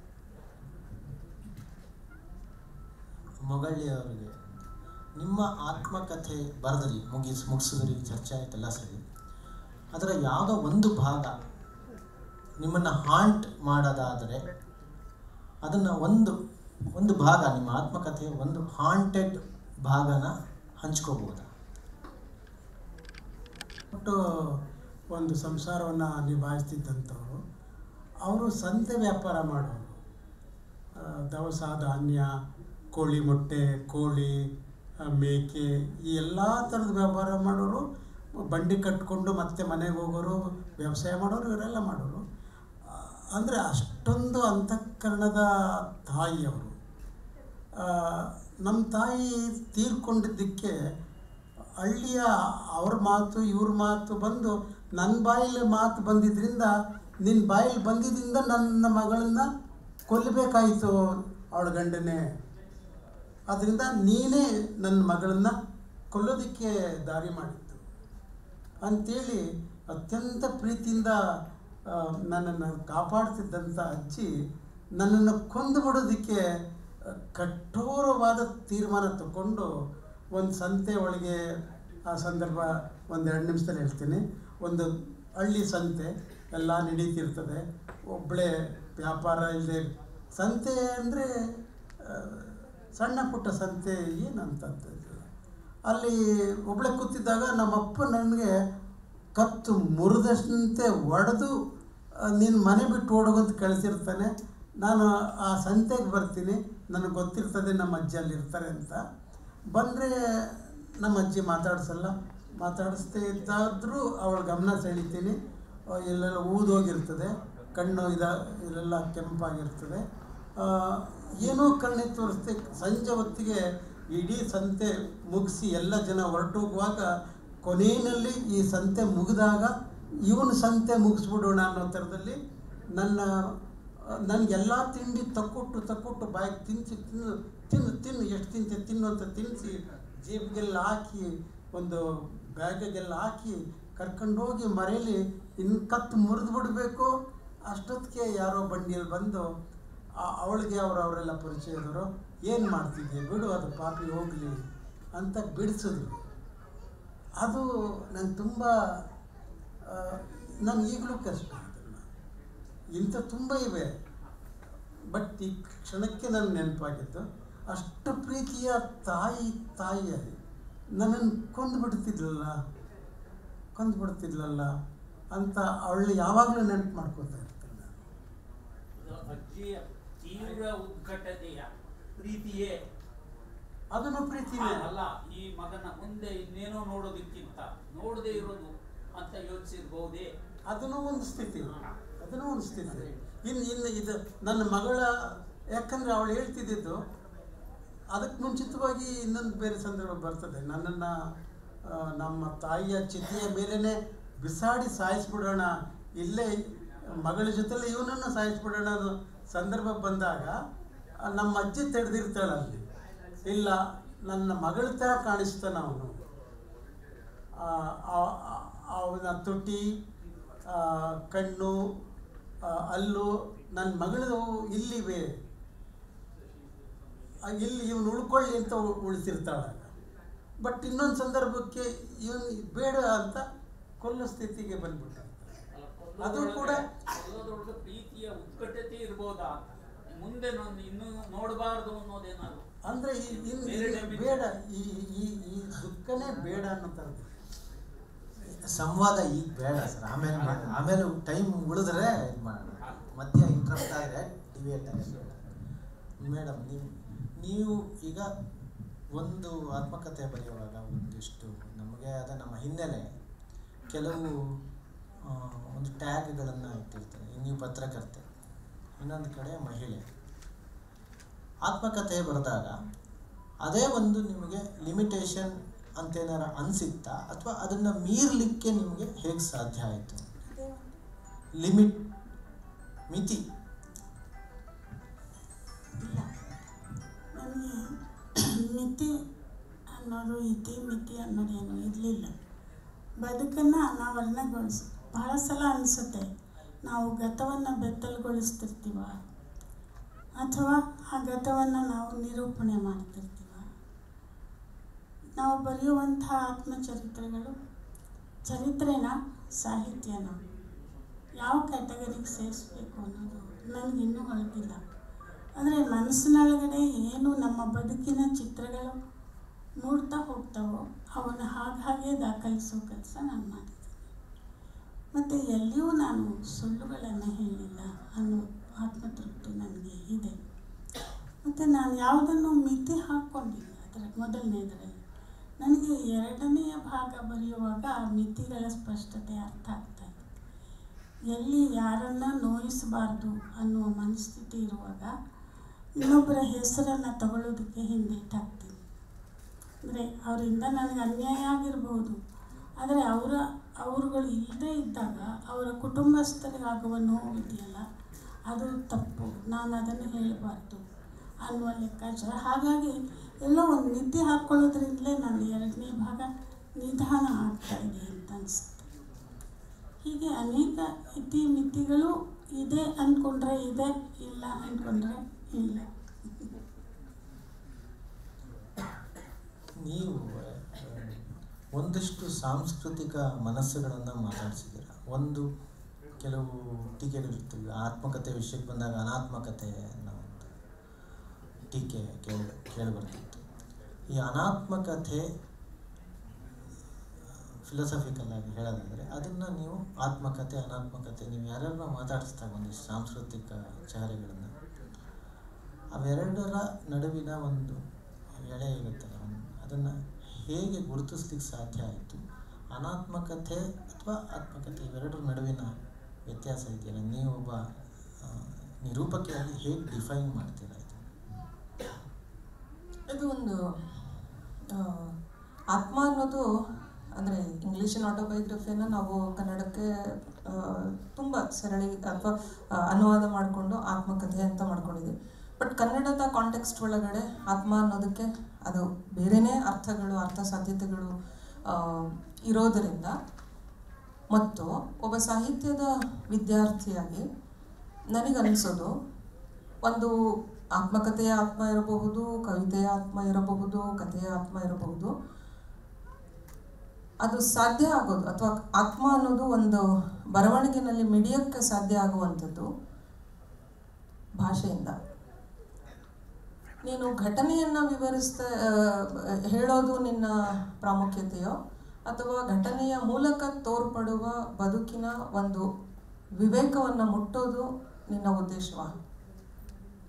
ಮೊಗಳ್ಳಿಯವರಿಗೆ ನಿಮ್ಮ ಆತ್ಮಕಥೆ ಬರೆದ್ರಿ, ಮುಗಿಸಿದ್ರಿ, ಚರ್ಚೆ ಆಯ್ತೆಲ್ಲ ಸರಿ. ಅದರ ಯಾವುದೋ ಒಂದು ಭಾಗ ನಿಮ್ಮನ್ನು ಹಾಂಟ್ ಮಾಡೋದಾದರೆ ಅದನ್ನು ಒಂದು ಭಾಗ, ನಿಮ್ಮ ಆತ್ಮಕಥೆಯ ಒಂದು ಹಾಂಟೆಡ್ ಭಾಗನ ಹಂಚ್ಕೋಬೋದಾ? ಒಟ್ಟು ಒಂದು ಸಂಸಾರವನ್ನು ನಿಭಾಯಿಸ್ತಿದ್ದಂಥವ್ರು, ಅವರು ಸಂತೆ ವ್ಯಾಪಾರ ಮಾಡೋರು. ದವಸ ಧಾನ್ಯ, ಕೋಳಿ ಮೊಟ್ಟೆ, ಕೋಳಿ, ಮೇಕೆ, ಈ ಎಲ್ಲ ಥರದ ವ್ಯಾಪಾರ ಮಾಡೋರು. ಬಂಡಿ ಕಟ್ಕೊಂಡು ಮತ್ತೆ ಮನೆಗೆ ಹೋಗೋರು, ವ್ಯವಸಾಯ ಮಾಡೋರು, ಇವರೆಲ್ಲ ಮಾಡೋರು. ಅಂದರೆ ಅಷ್ಟೊಂದು ಅಂತಃಕರಣದ ತಾಯಿಯವರು. ನಮ್ಮ ತಾಯಿ ತೀರ್ಕೊಂಡಿದ್ದಕ್ಕೆ ಹಳ್ಳಿಯ ಅವ್ರ ಮಾತು ಇವ್ರ ಮಾತು ಬಂದು ನನ್ನ ಬಾಯಲ್ಲಿ ಮಾತು ಬಂದಿದ್ದರಿಂದ, ನಿನ್ನ ಬಾಯಲ್ಲಿ ಬಂದಿದ್ದರಿಂದ ನನ್ನ ಮಗಳನ್ನ ಕೊಲ್ಲಬೇಕಾಯಿತು ಅವಳ ಗಂಡನೇ, ಆದ್ದರಿಂದ ನೀನೇ ನನ್ನ ಮಗಳನ್ನು ಕೊಲ್ಲೋದಕ್ಕೆ ದಾರಿ ಮಾಡಿದ್ದು ಅಂಥೇಳಿ ಅತ್ಯಂತ ಪ್ರೀತಿಯಿಂದ ನನ್ನನ್ನು ಕಾಪಾಡ್ತಿದ್ದಂಥ ಅಜ್ಜಿ ನನ್ನನ್ನು ಕೊಂದು ಬಿಡೋದಕ್ಕೆ ಕಠೋರವಾದ ತೀರ್ಮಾನ ತಗೊಂಡು ಒಂದು ಸಂತೆ ಒಳಗೆ, ಆ ಸಂದರ್ಭ ಒಂದು 2 ನಿಮಿಷದಲ್ಲಿ ಹೇಳ್ತೀನಿ. ಒಂದು ಹಳ್ಳಿ ಸಂತೆ ಎಲ್ಲ ನಡೀತಿರ್ತದೆ. ಒಬ್ಬಳೇ ವ್ಯಾಪಾರ ಇಲ್ಲದೆ, ಸಂತೆ ಅಂದರೆ ಸಣ್ಣ ಪುಟ್ಟ ಸಂತೆ ಏನಂತದ್ದು. ಅಲ್ಲಿ ಒಬ್ಬಳೆ ಕೂತಿದ್ದಾಗ ನಮ್ಮಪ್ಪ ನನಗೆ ಕತ್ತು ಮುರಿದಷ್ಟಂತೆ ಒಡೆದು ನಿನ್ನ ಮನೆ ಬಿಟ್ಟು ಓಡೋಗಂತ ಕಳಿಸಿರ್ತಾನೆ. ನಾನು ಆ ಸಂತೆಗೆ ಬರ್ತೀನಿ, ನನಗೆ ಗೊತ್ತಿರ್ತದೆ ನಮ್ಮ ಅಜ್ಜಿ ಅಲ್ಲಿರ್ತಾರೆ ಅಂತ. ಬಂದರೆ ನಮ್ಮ ಅಜ್ಜಿ ಮಾತಾಡಿಸ್ತೇ ಇದ್ದಾದರೂ ಅವಳ ಗಮನ ಸೆಳಿತೀನಿ. ಇಲ್ಲೆಲ್ಲ ಊದೋಗಿರ್ತದೆ, ಕಣ್ಣು ಇಲ್ಲೆಲ್ಲ ಕೆಂಪಾಗಿರ್ತದೆ. ಏನೋ ಕಣ್ಣೆ ತೋರಿಸ್ತೆ. ಸಂಜೆ ಹೊತ್ತಿಗೆ ಇಡೀ ಸಂತೆ ಮುಗಿಸಿ ಎಲ್ಲ ಜನ ಹೊರಟೋಗುವಾಗ ಕೊನೆಯಲ್ಲಿ ಈ ಸಂತೆ ಮುಗಿದಾಗ ಇವನು ಸಂತೆ ಮುಗಿಸ್ಬಿಡೋಣ ಅನ್ನೋ ಥರದಲ್ಲಿ ನನಗೆಲ್ಲ ತಿಂಡಿ ತಕ್ಕೊಟ್ಟು ಬಾಯಿಗೆ ತಿನ್ನು ಎಷ್ಟು ತಿನ್ನು ಅಂತ ತಿನ್ನಿಸಿ ಜೇಬಿಗೆಲ್ಲ ಹಾಕಿ, ಒಂದು ಬ್ಯಾಗಿಗೆಲ್ಲ ಹಾಕಿ ಕರ್ಕೊಂಡೋಗಿ ಮರೆಯಲ್ಲಿ ಇನ್ನು ಕತ್ತು ಮುರಿದು ಬಿಡಬೇಕು. ಅಷ್ಟೊತ್ತಿಗೆ ಯಾರೋ ಬಂಡಿಯಲ್ಲಿ ಬಂದು ಅವಳಿಗೆ ಅವರೆಲ್ಲ ಪರಿಚಯದವರು, ಏನು ಮಾಡ್ತಿದ್ದೆ ಬಿಡು, ಅದು ಪಾಪಿ ಹೋಗಲಿ ಅಂತ ಬಿಡಿಸಿದ್ರು. ಅದು ನಂಗೆ ತುಂಬ, ನಾನು ಈಗಲೂ ಕಷ್ಟ ಅದನ್ನು. ಇಂಥ ತುಂಬ ಇವೆ, ಬಟ್ ಈ ಕ್ಷಣಕ್ಕೆ ನನಗೆ ನೆನಪಾಗಿದ್ದು, ಅಷ್ಟು ಪ್ರೀತಿಯ ತಾಯಿಯಲ್ಲಿ ನನ್ನನ್ನು ಕೊಂದುಬಿಡ್ತಿದ್ಲಲ್ಲ ಅಂತ ಅವಳು ಯಾವಾಗಲೂ ನೆನಪು ಮಾಡ್ಕೋತಾ ಇರ್ತೀನಿ ನಾನು. ಅಜ್ಜಿಯ ತೀವ್ರ ಉದ್ಘಟನೆಯ ಪ್ರೀತಿಯೇ ಅದನ್ನು ಪ್ರೀತಿನೇ ಅಲ್ಲ. ಈ ಮಗನ ಮುಂದೆ ಇನ್ನೇನೋ ನೋಡೋದಕ್ಕಿಂತ ನೋಡದೇ ಇರೋದು ಅಂತ ಯೋಚಿಸಿರ್ಬಹುದೇ? ಅದನ್ನೂ ಒಂದು ಸ್ಥಿತಿ. ಇನ್ನು ಇದು ನನ್ನ ಮಗಳ, ಯಾಕಂದರೆ ಅವಳು ಹೇಳ್ತಿದ್ದಿದ್ದು, ಅದಕ್ಕೆ ಮುಂಚಿತವಾಗಿ ಇನ್ನೊಂದು ಬೇರೆ ಸಂದರ್ಭ ಬರ್ತದೆ. ನನ್ನನ್ನು ನಮ್ಮ ತಾಯಿಯ ಚಿತೆಯ ಮೇಲೇ ಬಿಸಾಡಿ ಸಾಯಿಸ್ಬಿಡೋಣ, ಇಲ್ಲೇ ಮಗಳ ಜೊತೆಲೆ ಇವನನ್ನು ಸಾಯಿಸ್ಬಿಡೋಣ ಅನ್ನೋ ಸಂದರ್ಭ ಬಂದಾಗ ನಮ್ಮ ಅಜ್ಜಿ ತಡೆದಿರ್ತಾಳಲ್ಲಿ. ಇಲ್ಲ, ನನ್ನ ಮಗಳ ಥರ ಕಾಣಿಸ್ತಾನೆ ಅವನು. ಅವನ ತುಟಿ, ಕಣ್ಣು, ಅಲ್ಲು ನನ್ನ ಮಗಳು ಇಲ್ಲಿವೆ, ಇಲ್ಲಿ ಇವನು ಉಳ್ಕೊಳ್ಳಿ ಅಂತ ಉಳಿಸಿರ್ತಾಳೆ. ಬಟ್ ಇನ್ನೊಂದು ಸಂದರ್ಭಕ್ಕೆ ಇವನು ಬೇಡ ಅಂತ ಕೊಲ್ಲೋ ಸ್ಥಿತಿಗೆ ಬಂದ್ಬಿಟ್ಟ. ಅದು ಕೂಡ ಪ್ರೀತಿಯ ಉತ್ಕಟತೆ ಇರ್ಬೋದಾ? ಮುಂದೆ ಇನ್ನು ನೋಡಬಾರ್ದು ಅನ್ನೋದೇನಾದ್ರು ಅಂದರೆ ಬೇಡ, ಈ ದುಃಖನೇ ಬೇಡ ಅನ್ನೋ ಥರದ್ದು ಸಂವಾದ ಈಗ ಬೇಡ ಸರ್. ಆಮೇಲೆ ಟೈಮ್ ಉಳಿದ್ರೆ ಇದು ಮಾಡೋಣ. ಮಧ್ಯ ಇಂಟ್ರಪ್ಟ್ ಆದರೆ ಡಿಬೇಟ್ ಆಗಿದೆ. ಮೇಡಮ್, ನೀವು ಈಗ ಒಂದು ಆತ್ಮಕಥೆ ಬರೆಯುವಾಗ ಒಂದಿಷ್ಟು ನಮಗೆ ಆದ ನಮ್ಮ ಹಿನ್ನೆಲೆ ಕೆಲವು ಒಂದು ಟ್ಯಾಗ್ಗಳನ್ನು ಇಟ್ಟಿರ್ತಾರೆ. ನೀವು ಪತ್ರಕರ್ತೆ, ಇನ್ನೊಂದು ಕಡೆ ಮಹಿಳೆ. ಆತ್ಮಕಥೆ ಬರೆದಾಗ ಅದೇ ಒಂದು ನಿಮಗೆ ಲಿಮಿಟೇಷನ್ ಅಂತೇನಾರ ಅನಿಸಿತ್ತಾ, ಅಥವಾ ಅದನ್ನು ಮೀರಲಿಕ್ಕೆ ನಿಮಗೆ ಹೇಗೆ ಸಾಧ್ಯ ಆಯಿತು? ಮಿತಿ ಇಲ್ಲ, ನನಗೆ ಮಿತಿ ಅನ್ನೋದು ಇತಿ ಮಿತಿ ಅನ್ನೋದೇನು ಇರಲಿಲ್ಲ. ಬದುಕನ್ನು ಅನಾವರಣಗೊಳಿಸಿ ಬಹಳ ಸಲ ಅನಿಸುತ್ತೆ, ನಾವು ಗತವನ್ನು ಬೆತ್ತಲುಗೊಳಿಸ್ತಿರ್ತೀವ ಅಥವಾ ಆ ಗತವನ್ನು ನಾವು ನಿರೂಪಣೆ ಮಾಡ್ತಿರ್ತೀವ. ನಾವು ಬರೆಯುವಂಥ ಆತ್ಮಚರಿತ್ರೆಗಳು ಚರಿತ್ರೆನ ಸಾಹಿತ್ಯನ ಯಾವ ಕ್ಯಾಟಗರಿಗೆ ಸೇರಿಸ್ಬೇಕು ಅನ್ನೋದು ನನಗಿನ್ನೂ ಹೊರಟಿಲ್ಲ. ಆದರೆ ಮನಸ್ಸಿನೊಳಗಡೆ ಏನು ನಮ್ಮ ಬದುಕಿನ ಚಿತ್ರಗಳು ಮೂಡ್ತಾ ಹೋಗ್ತಾವೋ ಅವನ್ನ ಹಾಗೆ ದಾಖಲಿಸೋ ಕೆಲಸ ನಾನು ಮಾಡಿದ್ದೀನಿ. ಮತ್ತು ಎಲ್ಲಿಯೂ ನಾನು ಸುಳ್ಳುಗಳನ್ನು ಹೇಳಿಲ್ಲ ಅನ್ನೋ ಆತ್ಮತೃಪ್ತಿ ನನಗೆ ಇದೆ. ಮತ್ತು ನಾನು ಯಾವುದನ್ನು ಮಿತಿ ಹಾಕ್ಕೊಂಡಿಲ್ಲ. ಅದರ ಮೊದಲನೇದರಲ್ಲಿ ನನಗೆ ಎರಡನೆಯ ಭಾಗ ಬರೆಯುವಾಗ ಆ ಮಿತಿಗಳ ಸ್ಪಷ್ಟತೆ ಅರ್ಥ ಆಗ್ತಾಯಿದೆ. ಎಲ್ಲಿ ಯಾರನ್ನು ನೋಯಿಸಬಾರ್ದು ಅನ್ನುವ ಮನಸ್ಥಿತಿ ಇರುವಾಗ ಇನ್ನೊಬ್ಬರ ಹೆಸರನ್ನು ತಗೊಳ್ಳೋದಕ್ಕೆ ಹಿಂದೇಟಾಗ್ತೀನಿ. ಅಂದರೆ ಅವರಿಂದ ನನಗೆ ಅನ್ಯಾಯ ಆಗಿರ್ಬೋದು, ಆದರೆ ಅವರುಗಳು ಇಲ್ಲದೇ ಇದ್ದಾಗ ಅವರ ಕುಟುಂಬಸ್ಥರಿಗಾಗುವ ನೋವು ಇದೆಯಲ್ಲ, ಅದು ತಪ್ಪು, ನಾನು ಅದನ್ನು ಹೇಳಬಾರ್ದು ಅನ್ನುವ ಲೆಕ್ಕಾಚಾರ. ಹಾಗಾಗಿ ಎಲ್ಲೋ ಒಂದು ಮಿತಿ ಹಾಕ್ಕೊಳ್ಳೋದ್ರಿಂದಲೇ ನಾನು ಎರಡನೇ ಭಾಗ ನಿಧಾನ ಆಗ್ತಾಯಿದೆ ಅಂತ ಅನಿಸುತ್ತೆ. ಹೀಗೆ ಅನೇಕ ಇತಿ ಮಿತಿಗಳು ಇದೆ ಅಂದ್ಕೊಂಡ್ರೆ ಇದೆ, ಇಲ್ಲ ಅಂದ್ಕೊಂಡ್ರೆ ಇಲ್ಲ. ನೀವು ಒಂದಷ್ಟು ಸಾಂಸ್ಕೃತಿಕ ಮನಸ್ಸುಗಳನ್ನು ಮಾತಾಡಿಸಿದ್ದೀರ. ಒಂದು ಕೆಲವು ಟೀಕೆಗಳಿರ್ತವೆ. ಆತ್ಮಕಥೆ ವಿಷಯಕ್ಕೆ ಬಂದಾಗ ಅನಾತ್ಮಕತೆ ಅನ್ನೋ ಒಂದು ಟೀಕೆ ಕೇಳಿಬರ್ತಿತ್ತು. ಈ ಅನಾತ್ಮಕಥೆ ಫಿಲಾಸಫಿಕಲ್ ಆಗಿ ಹೇಳೋದಾದರೆ ಅದನ್ನು ನೀವು ಆತ್ಮಕಥೆ ಅನಾತ್ಮಕತೆ ನೀವು ಯಾರ್ಯಾರನ್ನ ಮಾತಾಡಿಸಿದಾಗ ಒಂದಿಷ್ಟು ಸಾಂಸ್ಕೃತಿಕ ಚಹರೆಗಳನ್ನು, ಅವೆರಡರ ನಡುವಿನ ಒಂದು ಎಳೆ ಇರುತ್ತಲ್ಲ, ಅದನ್ನು ಹೇಗೆ ಗುರುತಿಸ್ಲಿಕ್ಕೆ ಸಾಧ್ಯ ಆಯಿತು? ಅನಾತ್ಮಕತೆ ಅಥವಾ ಆತ್ಮಕತೆ ಇವೆರಡರ ನಡುವಿನ ವ್ಯತ್ಯಾಸ ಇದೆಯಲ್ಲ, ನೀವೊಬ್ಬ ನಿರೂಪಕಿಯಾಗಿ ಹೇಗೆ ಡಿಫೈನ್ ಮಾಡ್ತೀರಾ ಇದು ಒಂದು ಆತ್ಮ ಅನ್ನೋದು ಅಂದರೆ ಇಂಗ್ಲೀಷಿನ ಆಟೋಬಯೋಗ್ರಫಿಯನ್ನು ನಾವು ಕನ್ನಡಕ್ಕೆ ತುಂಬ ಸರಳಿ ಅಥವಾ ಅನುವಾದ ಮಾಡಿಕೊಂಡು ಆತ್ಮಕಥೆ ಅಂತ ಮಾಡ್ಕೊಂಡಿದ್ದೀವಿ. ಬಟ್ ಕನ್ನಡದ ಕಾಂಟೆಕ್ಸ್ಟ್ ಒಳಗಡೆ ಆತ್ಮ ಅನ್ನೋದಕ್ಕೆ ಅದು ಬೇರೆಯೇ ಅರ್ಥಗಳು, ಅರ್ಥ ಸಾಧ್ಯತೆಗಳು ಇರೋದರಿಂದ, ಮತ್ತು ಒಬ್ಬ ಸಾಹಿತ್ಯದ ವಿದ್ಯಾರ್ಥಿಯಾಗಿ ನನಗನ್ನಿಸೋದು ಒಂದು ಆತ್ಮಕಥೆಯ ಆತ್ಮ ಇರಬಹುದು, ಕವಿತೆಯ ಆತ್ಮ ಇರಬಹುದು, ಕಥೆಯ ಆತ್ಮ ಇರಬಹುದು. ಅದು ಸಾಧ್ಯ ಆಗೋದು ಅಥವಾ ಆತ್ಮ ಅನ್ನೋದು ಒಂದು ಬರವಣಿಗೆನಲ್ಲಿ ಮಿಡಿಯೋಕ್ಕೆ ಸಾಧ್ಯ ಆಗುವಂಥದ್ದು ಭಾಷೆಯಿಂದ. ನೀನು ಘಟನೆಯನ್ನು ಹೇಳೋದು ನಿನ್ನ ಪ್ರಾಮುಖ್ಯತೆಯೋ ಅಥವಾ ಘಟನೆಯ ಮೂಲಕ ತೋರ್ಪಡುವ ಬದುಕಿನ ಒಂದು ವಿವೇಕವನ್ನು ಮುಟ್ಟೋದು ನಿನ್ನ ಉದ್ದೇಶವ?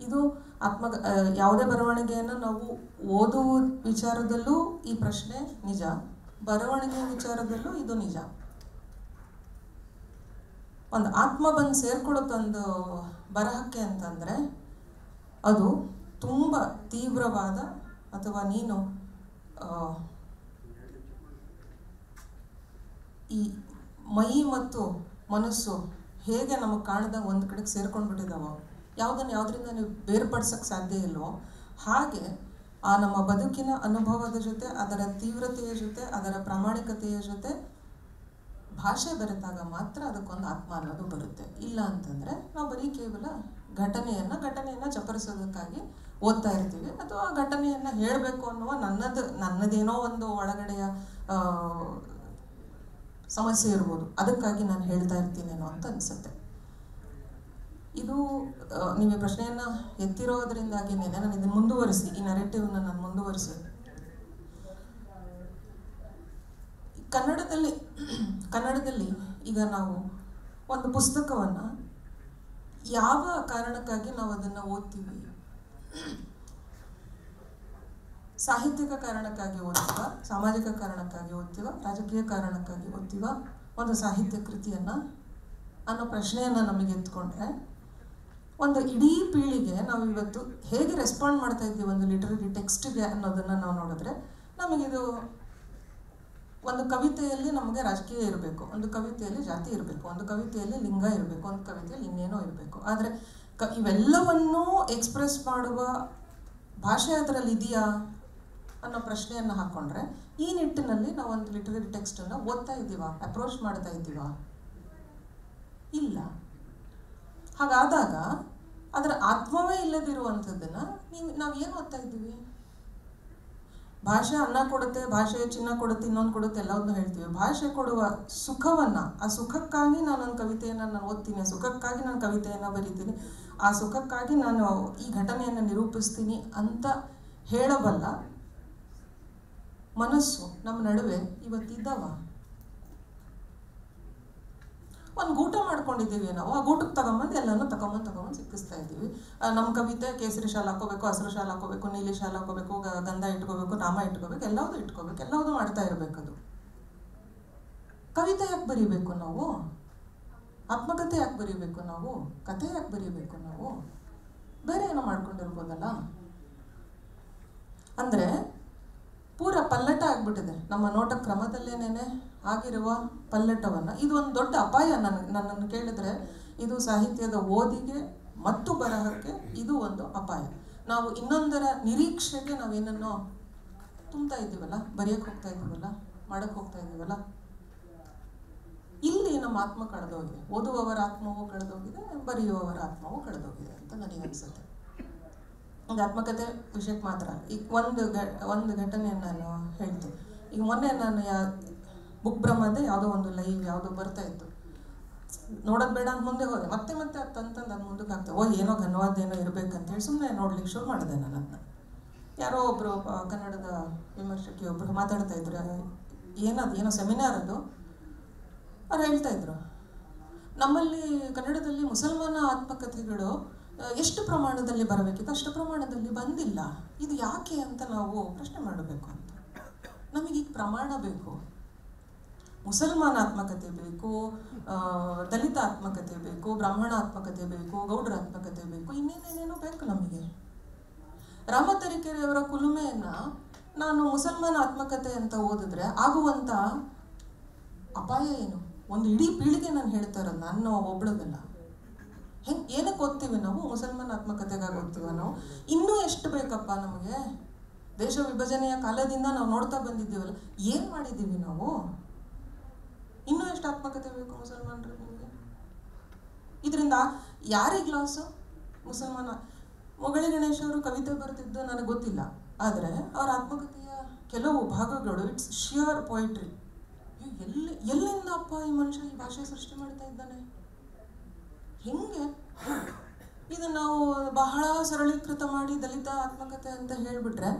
ಇದು ಯಾವುದೇ ಬರವಣಿಗೆಯನ್ನು ನಾವು ಓದುವ ವಿಚಾರದಲ್ಲೂ ಈ ಪ್ರಶ್ನೆ ನಿಜ, ಬರವಣಿಗೆ ವಿಚಾರದಲ್ಲೂ ಇದು ನಿಜ. ಒಂದು ಆತ್ಮ ಬಂದು ಸೇರ್ಕೊಳ್ಳೋದೊಂದು ಬರಹಕ್ಕೆ ಅಂತಂದರೆ ಅದು ತುಂಬ ತೀವ್ರವಾದ ಅಥವಾ ನೀನು ಈ ಮೈ ಮತ್ತು ಮನಸ್ಸು ಹೇಗೆ ನಮಗೆ ಕಾಣದಾಗ ಒಂದು ಕಡೆಗೆ ಸೇರ್ಕೊಂಡು ಬಿಟ್ಟಿದ್ದಾವೋ, ಯಾವುದರಿಂದ ನೀವು ಬೇರ್ಪಡಿಸೋಕ್ಕೆ ಸಾಧ್ಯ ಇಲ್ವೋ, ಹಾಗೆ ಆ ನಮ್ಮ ಬದುಕಿನ ಅನುಭವದ ಜೊತೆ, ಅದರ ತೀವ್ರತೆಯ ಜೊತೆ, ಅದರ ಪ್ರಾಮಾಣಿಕತೆಯ ಜೊತೆ ಭಾಷೆ ಬೆರೆತಾಗ ಮಾತ್ರ ಅದಕ್ಕೊಂದು ಆತ್ಮ ಅನ್ನೋದು ಬರುತ್ತೆ. ಇಲ್ಲ ಅಂತಂದರೆ ನಾವು ಬರೀ ಕೇವಲ ಘಟನೆಯನ್ನು ಚಪ್ಪರಿಸೋದಕ್ಕಾಗಿ ಓದ್ತಾ ಇರ್ತೀವಿ, ಅಥವಾ ಆ ಘಟನೆಯನ್ನು ಹೇಳಬೇಕು ಅನ್ನುವ ನನ್ನದೇನೋ ಒಂದು ಒಳಗಡೆಯ ಸಮಸ್ಯೆ ಇರ್ಬೋದು, ಅದಕ್ಕಾಗಿ ನಾನು ಹೇಳ್ತಾ ಇರ್ತೀನೇನೋ ಅಂತ ಅನಿಸುತ್ತೆ. ಇದು ನೀವು ಪ್ರಶ್ನೆಯನ್ನು ಎತ್ತಿರೋದ್ರಿಂದಾಗಿನೇ ನಾನು ಇದನ್ನು ಮುಂದುವರಿಸಿ, ಈ ನರೇಟಿವ್ನ ನಾನು ಮುಂದುವರಿಸಿ ಕನ್ನಡದಲ್ಲಿ ಈಗ ನಾವು ಒಂದು ಪುಸ್ತಕವನ್ನು ಯಾವ ಕಾರಣಕ್ಕಾಗಿ ನಾವು ಅದನ್ನು ಓದ್ತೀವಿ? ಸಾಹಿತ್ಯಿಕ ಕಾರಣಕ್ಕಾಗಿ ಓದ್ತೀವ, ಸಾಮಾಜಿಕ ಕಾರಣಕ್ಕಾಗಿ ಓದ್ತೀವ, ರಾಜಕೀಯ ಕಾರಣಕ್ಕಾಗಿ ಓದ್ತೀವ ಒಂದು ಸಾಹಿತ್ಯ ಕೃತಿಯನ್ನು ಅನ್ನೋ ಪ್ರಶ್ನೆಯನ್ನು ನಮಗೆ ಎತ್ಕೊಂಡ್ರೆ, ಒಂದು ಇಡೀ ಪೀಳಿಗೆ ನಾವು ಇವತ್ತು ಹೇಗೆ ರೆಸ್ಪಾಂಡ್ ಮಾಡ್ತಾ ಇದ್ದೀವಿ ಒಂದು ಲಿಟರರಿ ಟೆಕ್ಸ್ಟ್ಗೆ ಅನ್ನೋದನ್ನು ನಾವು ನೋಡಿದ್ರೆ, ನಮಗಿದು ಒಂದು ಕವಿತೆಯಲ್ಲಿ ನಮಗೆ ರಾಜಕೀಯ ಇರಬೇಕು, ಒಂದು ಕವಿತೆಯಲ್ಲಿ ಜಾತಿ ಇರಬೇಕು, ಒಂದು ಕವಿತೆಯಲ್ಲಿ ಲಿಂಗ ಇರಬೇಕು, ಒಂದು ಕವಿತೆಯಲ್ಲಿ ಇನ್ನೇನೋ ಇರಬೇಕು. ಆದರೆ ಇವೆಲ್ಲವನ್ನೂ ಎಕ್ಸ್ಪ್ರೆಸ್ ಮಾಡುವ ಭಾಷೆ ಅದರಲ್ಲಿ ಇದೆಯಾ ಅನ್ನೋ ಪ್ರಶ್ನೆಯನ್ನು ಹಾಕ್ಕೊಂಡ್ರೆ ಈ ನಿಟ್ಟಿನಲ್ಲಿ ನಾವು ಒಂದು ಲಿಟರರಿ ಟೆಕ್ಸ್ಟನ್ನು ಓದ್ತಾ ಇದ್ದೀವಾ, ಅಪ್ರೋಚ್ ಮಾಡ್ತಾ ಇದ್ದೀವಾ? ಇಲ್ಲ. ಹಾಗಾದಾಗ ಅದರ ಆತ್ಮವೇ ಇಲ್ಲದಿರುವಂಥದ್ದನ್ನು ನಾವು ಏನು ಓದ್ತಾ ಇದ್ದೀವಿ? ಭಾಷೆ ಅನ್ನ ಕೊಡುತ್ತೆ, ಭಾಷೆ ಚಿನ್ನ ಕೊಡುತ್ತೆ, ಇನ್ನೊಂದು ಕೊಡುತ್ತೆ, ಎಲ್ಲವನ್ನೂ ಹೇಳ್ತೀವಿ. ಭಾಷೆ ಕೊಡುವ ಸುಖವನ್ನು, ಆ ಸುಖಕ್ಕಾಗಿ ನಾನೊಂದು ಕವಿತೆಯನ್ನು ನಾನು ಓದ್ತೀನಿ, ಆ ಸುಖಕ್ಕಾಗಿ ನಾನು ಕವಿತೆಯನ್ನು ಬರೀತೀನಿ, ಆ ಸುಖಕ್ಕಾಗಿ ನಾನು ಈ ಘಟನೆಯನ್ನು ನಿರೂಪಿಸ್ತೀನಿ ಅಂತ ಹೇಳಬಲ್ಲ ಮನಸ್ಸು ನಮ್ಮ ನಡುವೆ ಇವತ್ತಿದ್ದವ? ಒಂದು ಗೂಟ ಮಾಡ್ಕೊಂಡಿದ್ದೀವಿ ನಾವು, ಆ ಗೂಟಕ್ಕೆ ತಗೊಂಬಂದು ಎಲ್ಲನೂ ತಗೊಂಬಂದು ಸಿಕ್ಕಿಸ್ತಾ ಇದ್ದೀವಿ. ನಮ್ಮ ಕವಿತೆ ಕೇಸರಿ ಶಾಲೆ ಹಾಕೋಬೇಕು, ಹಸಿರು ಶಾಲೆ ಹಾಕೋಬೇಕು, ನೀಲಿ ಶಾಲೆ ಹಾಕೋಬೇಕು, ಗಂಧ ಇಟ್ಕೋಬೇಕು, ನಾಮ ಇಟ್ಕೋಬೇಕು, ಎಲ್ಲವೂ ಮಾಡ್ತಾ ಇರಬೇಕು. ಅದು ಕವಿತೆ ಯಾಕೆ ಬರೀಬೇಕು ನಾವು? ಆತ್ಮಕಥೆ ಯಾಕೆ ಬರೀಬೇಕು ನಾವು? ಕಥೆ ಯಾಕೆ ಬರೀಬೇಕು ನಾವು? ಬೇರೆ ಏನೋ ಮಾಡ್ಕೊಂಡಿರ್ಬೋದಲ್ಲ. ಅಂದರೆ ಪೂರ ಪಲ್ಲಟ ಆಗ್ಬಿಟ್ಟಿದೆ ನಮ್ಮ ನೋಟ ಕ್ರಮದಲ್ಲೇನೇನೆ ಆಗಿರುವ ಪಲ್ಲಟವನ್ನು. ಇದು ಒಂದು ದೊಡ್ಡ ಅಪಾಯ. ನನ್ನನ್ನು ಕೇಳಿದ್ರೆ ಇದು ಸಾಹಿತ್ಯದ ಓದಿಗೆ ಮತ್ತು ಬರಹಕ್ಕೆ ಇದು ಒಂದು ಅಪಾಯ. ನಾವು ಇನ್ನೊಂದರ ನಿರೀಕ್ಷೆಗೆ ನಾವೇನನ್ನೋ ತುಂಬ್ತಾ ಇದ್ದೀವಲ್ಲ, ಬರೆಯಕ್ಕೆ ಹೋಗ್ತಾ ಇದ್ದೀವಲ್ಲ, ಮಾಡಕ್ಕೆ ಹೋಗ್ತಾ ಇದ್ದೀವಲ್ಲ. ಇಲ್ಲಿ ನಮ್ಮ ಆತ್ಮ ಕಳೆದೋಗಿದೆ. ಓದುವವರ ಆತ್ಮವೂ ಕಳೆದೋಗಿದೆ, ಬರೆಯುವವರ ಆತ್ಮವೂ ಕಳೆದೋಗಿದೆ ಅಂತ ನನಗನ್ಸುತ್ತೆ. ಒಂದು ಆತ್ಮಕಥೆ ವಿಷಯಕ್ಕೆ ಮಾತ್ರ. ಈಗ ಒಂದು ಘಟನೆಯನ್ನು ನಾನು ಹೇಳ್ತೀನಿ. ಈಗ ಮೊನ್ನೆ ನಾನು ಬುಕ್ ಬ್ರಹ್ಮದೆ ಯಾವುದೋ ಒಂದು ಲೈವ್ ಯಾವುದೋ ಬರ್ತಾ ಇತ್ತು. ನೋಡೋದು ಬೇಡ ಅಂತ ಮುಂದೆ ಹೋದೆ, ಮತ್ತೆ ಅದು ತಂತಂದು ಅದು ಮುಂದಕ್ಕೆ ಆಗ್ತದೆ. ಏನೋ ಘನವಾದೇನೋ ಇರಬೇಕಂತೇಳಿ ಸುಮ್ಮನೆ ನೋಡ್ಲಿಕ್ಕೆ ಶುರು ಮಾಡಿದೆ ನಾನು ಅದನ್ನ. ಯಾರೋ ಒಬ್ಬರು ಕನ್ನಡದ ವಿಮರ್ಶಕಿ ಒಬ್ಬರು ಮಾತಾಡ್ತಾ ಇದ್ರು. ಏನೋ ಸೆಮಿನಾರ್ ಅದು. ಅವ್ರು ಹೇಳ್ತಾ ಇದ್ರು, ನಮ್ಮಲ್ಲಿ ಕನ್ನಡದಲ್ಲಿ ಮುಸಲ್ಮಾನ ಆತ್ಮಕಥೆಗಳು ಎಷ್ಟು ಪ್ರಮಾಣದಲ್ಲಿ ಬರಬೇಕಿತ್ತು ಅಷ್ಟು ಪ್ರಮಾಣದಲ್ಲಿ ಬಂದಿಲ್ಲ. ಇದು ಯಾಕೆ ಅಂತ ನಾವು ಪ್ರಶ್ನೆ ಮಾಡಬೇಕು ಅಂತ. ನಮಗೀಗ ಪ್ರಮಾಣ ಬೇಕು. ಮುಸಲ್ಮಾನ ಆತ್ಮಕಥೆ ಬೇಕು, ದಲಿತ ಆತ್ಮಕಥೆ ಬೇಕು, ಬ್ರಾಹ್ಮಣ ಆತ್ಮಕಥೆ ಬೇಕು, ಗೌಡ್ರ ಆತ್ಮಕಥೆ ಬೇಕು, ಇನ್ನೇನೇನೇನೋ ಬೇಕು ನಮಗೆ. ರಾಮ ತರೀಕೆರೆಯವರ ಕುಲುಮೆಯನ್ನು ನಾನು ಮುಸಲ್ಮಾನ ಆತ್ಮಕಥೆ ಅಂತ ಓದಿದ್ರೆ ಆಗುವಂಥ ಅಪಾಯ ಏನು? ಒಂದು ಇಡೀ ಪೀಳಿಗೆ ನಾನು ಹೇಳ್ತಾ ಇರೋದು, ನಾನು ಒಬ್ಳದಲ್ಲ. ಏನಕ್ಕೆ ಓದ್ತೀವಿ ನಾವು? ಮುಸಲ್ಮಾನ ಆತ್ಮಕಥೆಗಾಗಿ ಓದ್ತೀವ ನಾವು? ಇನ್ನೂ ಎಷ್ಟು ಬೇಕಪ್ಪ ನಮಗೆ? ದೇಶ ವಿಭಜನೆಯ ಕಾಲದಿಂದ ನಾವು ನೋಡ್ತಾ ಬಂದಿದ್ದೀವಲ್ಲ, ಏನು ಮಾಡಿದ್ದೀವಿ ನಾವು? ಇನ್ನೂ ಎಷ್ಟು ಆತ್ಮಕಥೆ ಬೇಕು ಮುಸಲ್ಮಾನರು ನಿಮಗೆ? ಇದರಿಂದ ಯಾರಿಗೆ ಲಾಸು? ಮುಸಲ್ಮಾನ ಮೊಗಳಿ ಗಣೇಶ್ ಅವರು ಕವಿತೆ ಬರೆದಿದ್ದು ನನಗೆ ಗೊತ್ತಿಲ್ಲ, ಆದರೆ ಅವರ ಆತ್ಮಕಥೆಯ ಕೆಲವು ಭಾಗಗಳು ಇಟ್ಸ್ ಶಿಯರ್ ಪೊಯಿಟ್ರಿ. ಎಲ್ಲಿಂದ ಅಪ್ಪ ಈ ಮನುಷ್ಯ ಈ ಭಾಷೆ ಸೃಷ್ಟಿ ಮಾಡ್ತಾ ಇದ್ದಾನೆ? ಹೆಂಗೆ ಇದು ನಾವು ಬಹಳ ಸರಳೀಕೃತ ಮಾಡಿ ದಲಿತ ಆತ್ಮಕಥೆ ಅಂತ ಹೇಳಿಬಿಟ್ರೆ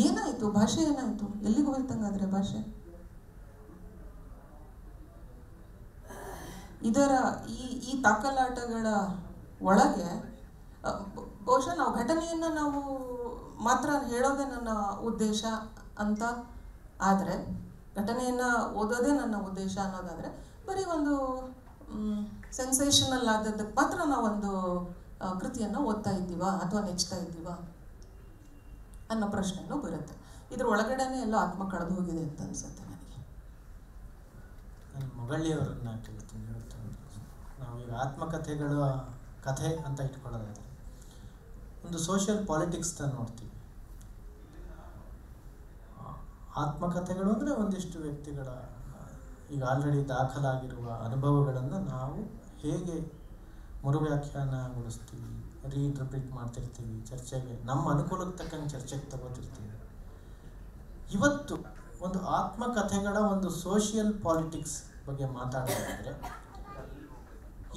ಏನಾಯ್ತು? ಭಾಷೆ ಏನಾಯ್ತು? ಎಲ್ಲಿಗೆ ಹೋಯ್ತಂಗಾದ್ರೆ ಭಾಷೆ? ಇದರ ಈ ತಾಕಲಾಟಗಳ ಒಳಗೆ ಬಹುಶಃ ನಾವು ಘಟನೆಯನ್ನು ನಾವು ಮಾತ್ರ ಹೇಳೋದೇ ನನ್ನ ಉದ್ದೇಶ ಅಂತ ಆದರೆ, ಘಟನೆಯನ್ನು ಓದೋದೇ ನನ್ನ ಉದ್ದೇಶ ಅನ್ನೋದಾದರೆ, ಬರೀ ಒಂದು ಸೆನ್ಸೇಷನಲ್ ಆದದ್ದಕ್ಕೆ ಮಾತ್ರ ನಾವೊಂದು ಕೃತಿಯನ್ನು ಓದ್ತಾ ಇದ್ದೀವಾ ಅಥವಾ ನೆಚ್ತಾ ಇದ್ದೀವಾ ಅನ್ನೋ ಪ್ರಶ್ನೆನೂ ಬರುತ್ತೆ. ಇದ್ರ ಒಳಗಡೆನೇ ಎಲ್ಲೋ ಆತ್ಮ ಕಳೆದು ಹೋಗಿದೆ ಅಂತ ಅನ್ಸುತ್ತೆ ನನಗೆ. ನಾನು ಮೊಗಳ್ಳಿಯವರನ್ನ ಕೇಳ್ತೀನಿ. ನಾವೀಗ ಆತ್ಮಕಥೆಗಳು ಕಥೆ ಅಂತ ಇಟ್ಕೊಳ್ಳೋದಾದ್ರೆ ಒಂದು ಸೋಷಿಯಲ್ ಪಾಲಿಟಿಕ್ಸ್ನ ನೋಡ್ತೀವಿ. ಆತ್ಮಕಥೆಗಳು ಅಂದರೆ ಒಂದಿಷ್ಟು ವ್ಯಕ್ತಿಗಳ ಈಗ ಆಲ್ರೆಡಿ ದಾಖಲಾಗಿರುವ ಅನುಭವಗಳನ್ನು ನಾವು ಹೇಗೆ ಮರುವ್ಯಾಖ್ಯಾನಗೊಳಿಸ್ತೀವಿ, ರೀಇಂಟರ್ಪ್ರಿಟ್ ಮಾಡ್ತಿರ್ತೀವಿ, ಚರ್ಚೆಗೆ ನಮ್ಮ ಅನುಕೂಲಕ್ಕೆ ತಕ್ಕಂಗೆ ಚರ್ಚೆಗೆ ತಗೋತಿರ್ತೀವಿ. ಇವತ್ತು ಒಂದು ಆತ್ಮಕಥೆಗಳ ಒಂದು ಸೋಷಿಯಲ್ ಪಾಲಿಟಿಕ್ಸ್ ಬಗ್ಗೆ ಮಾತಾಡೋದಾದರೆ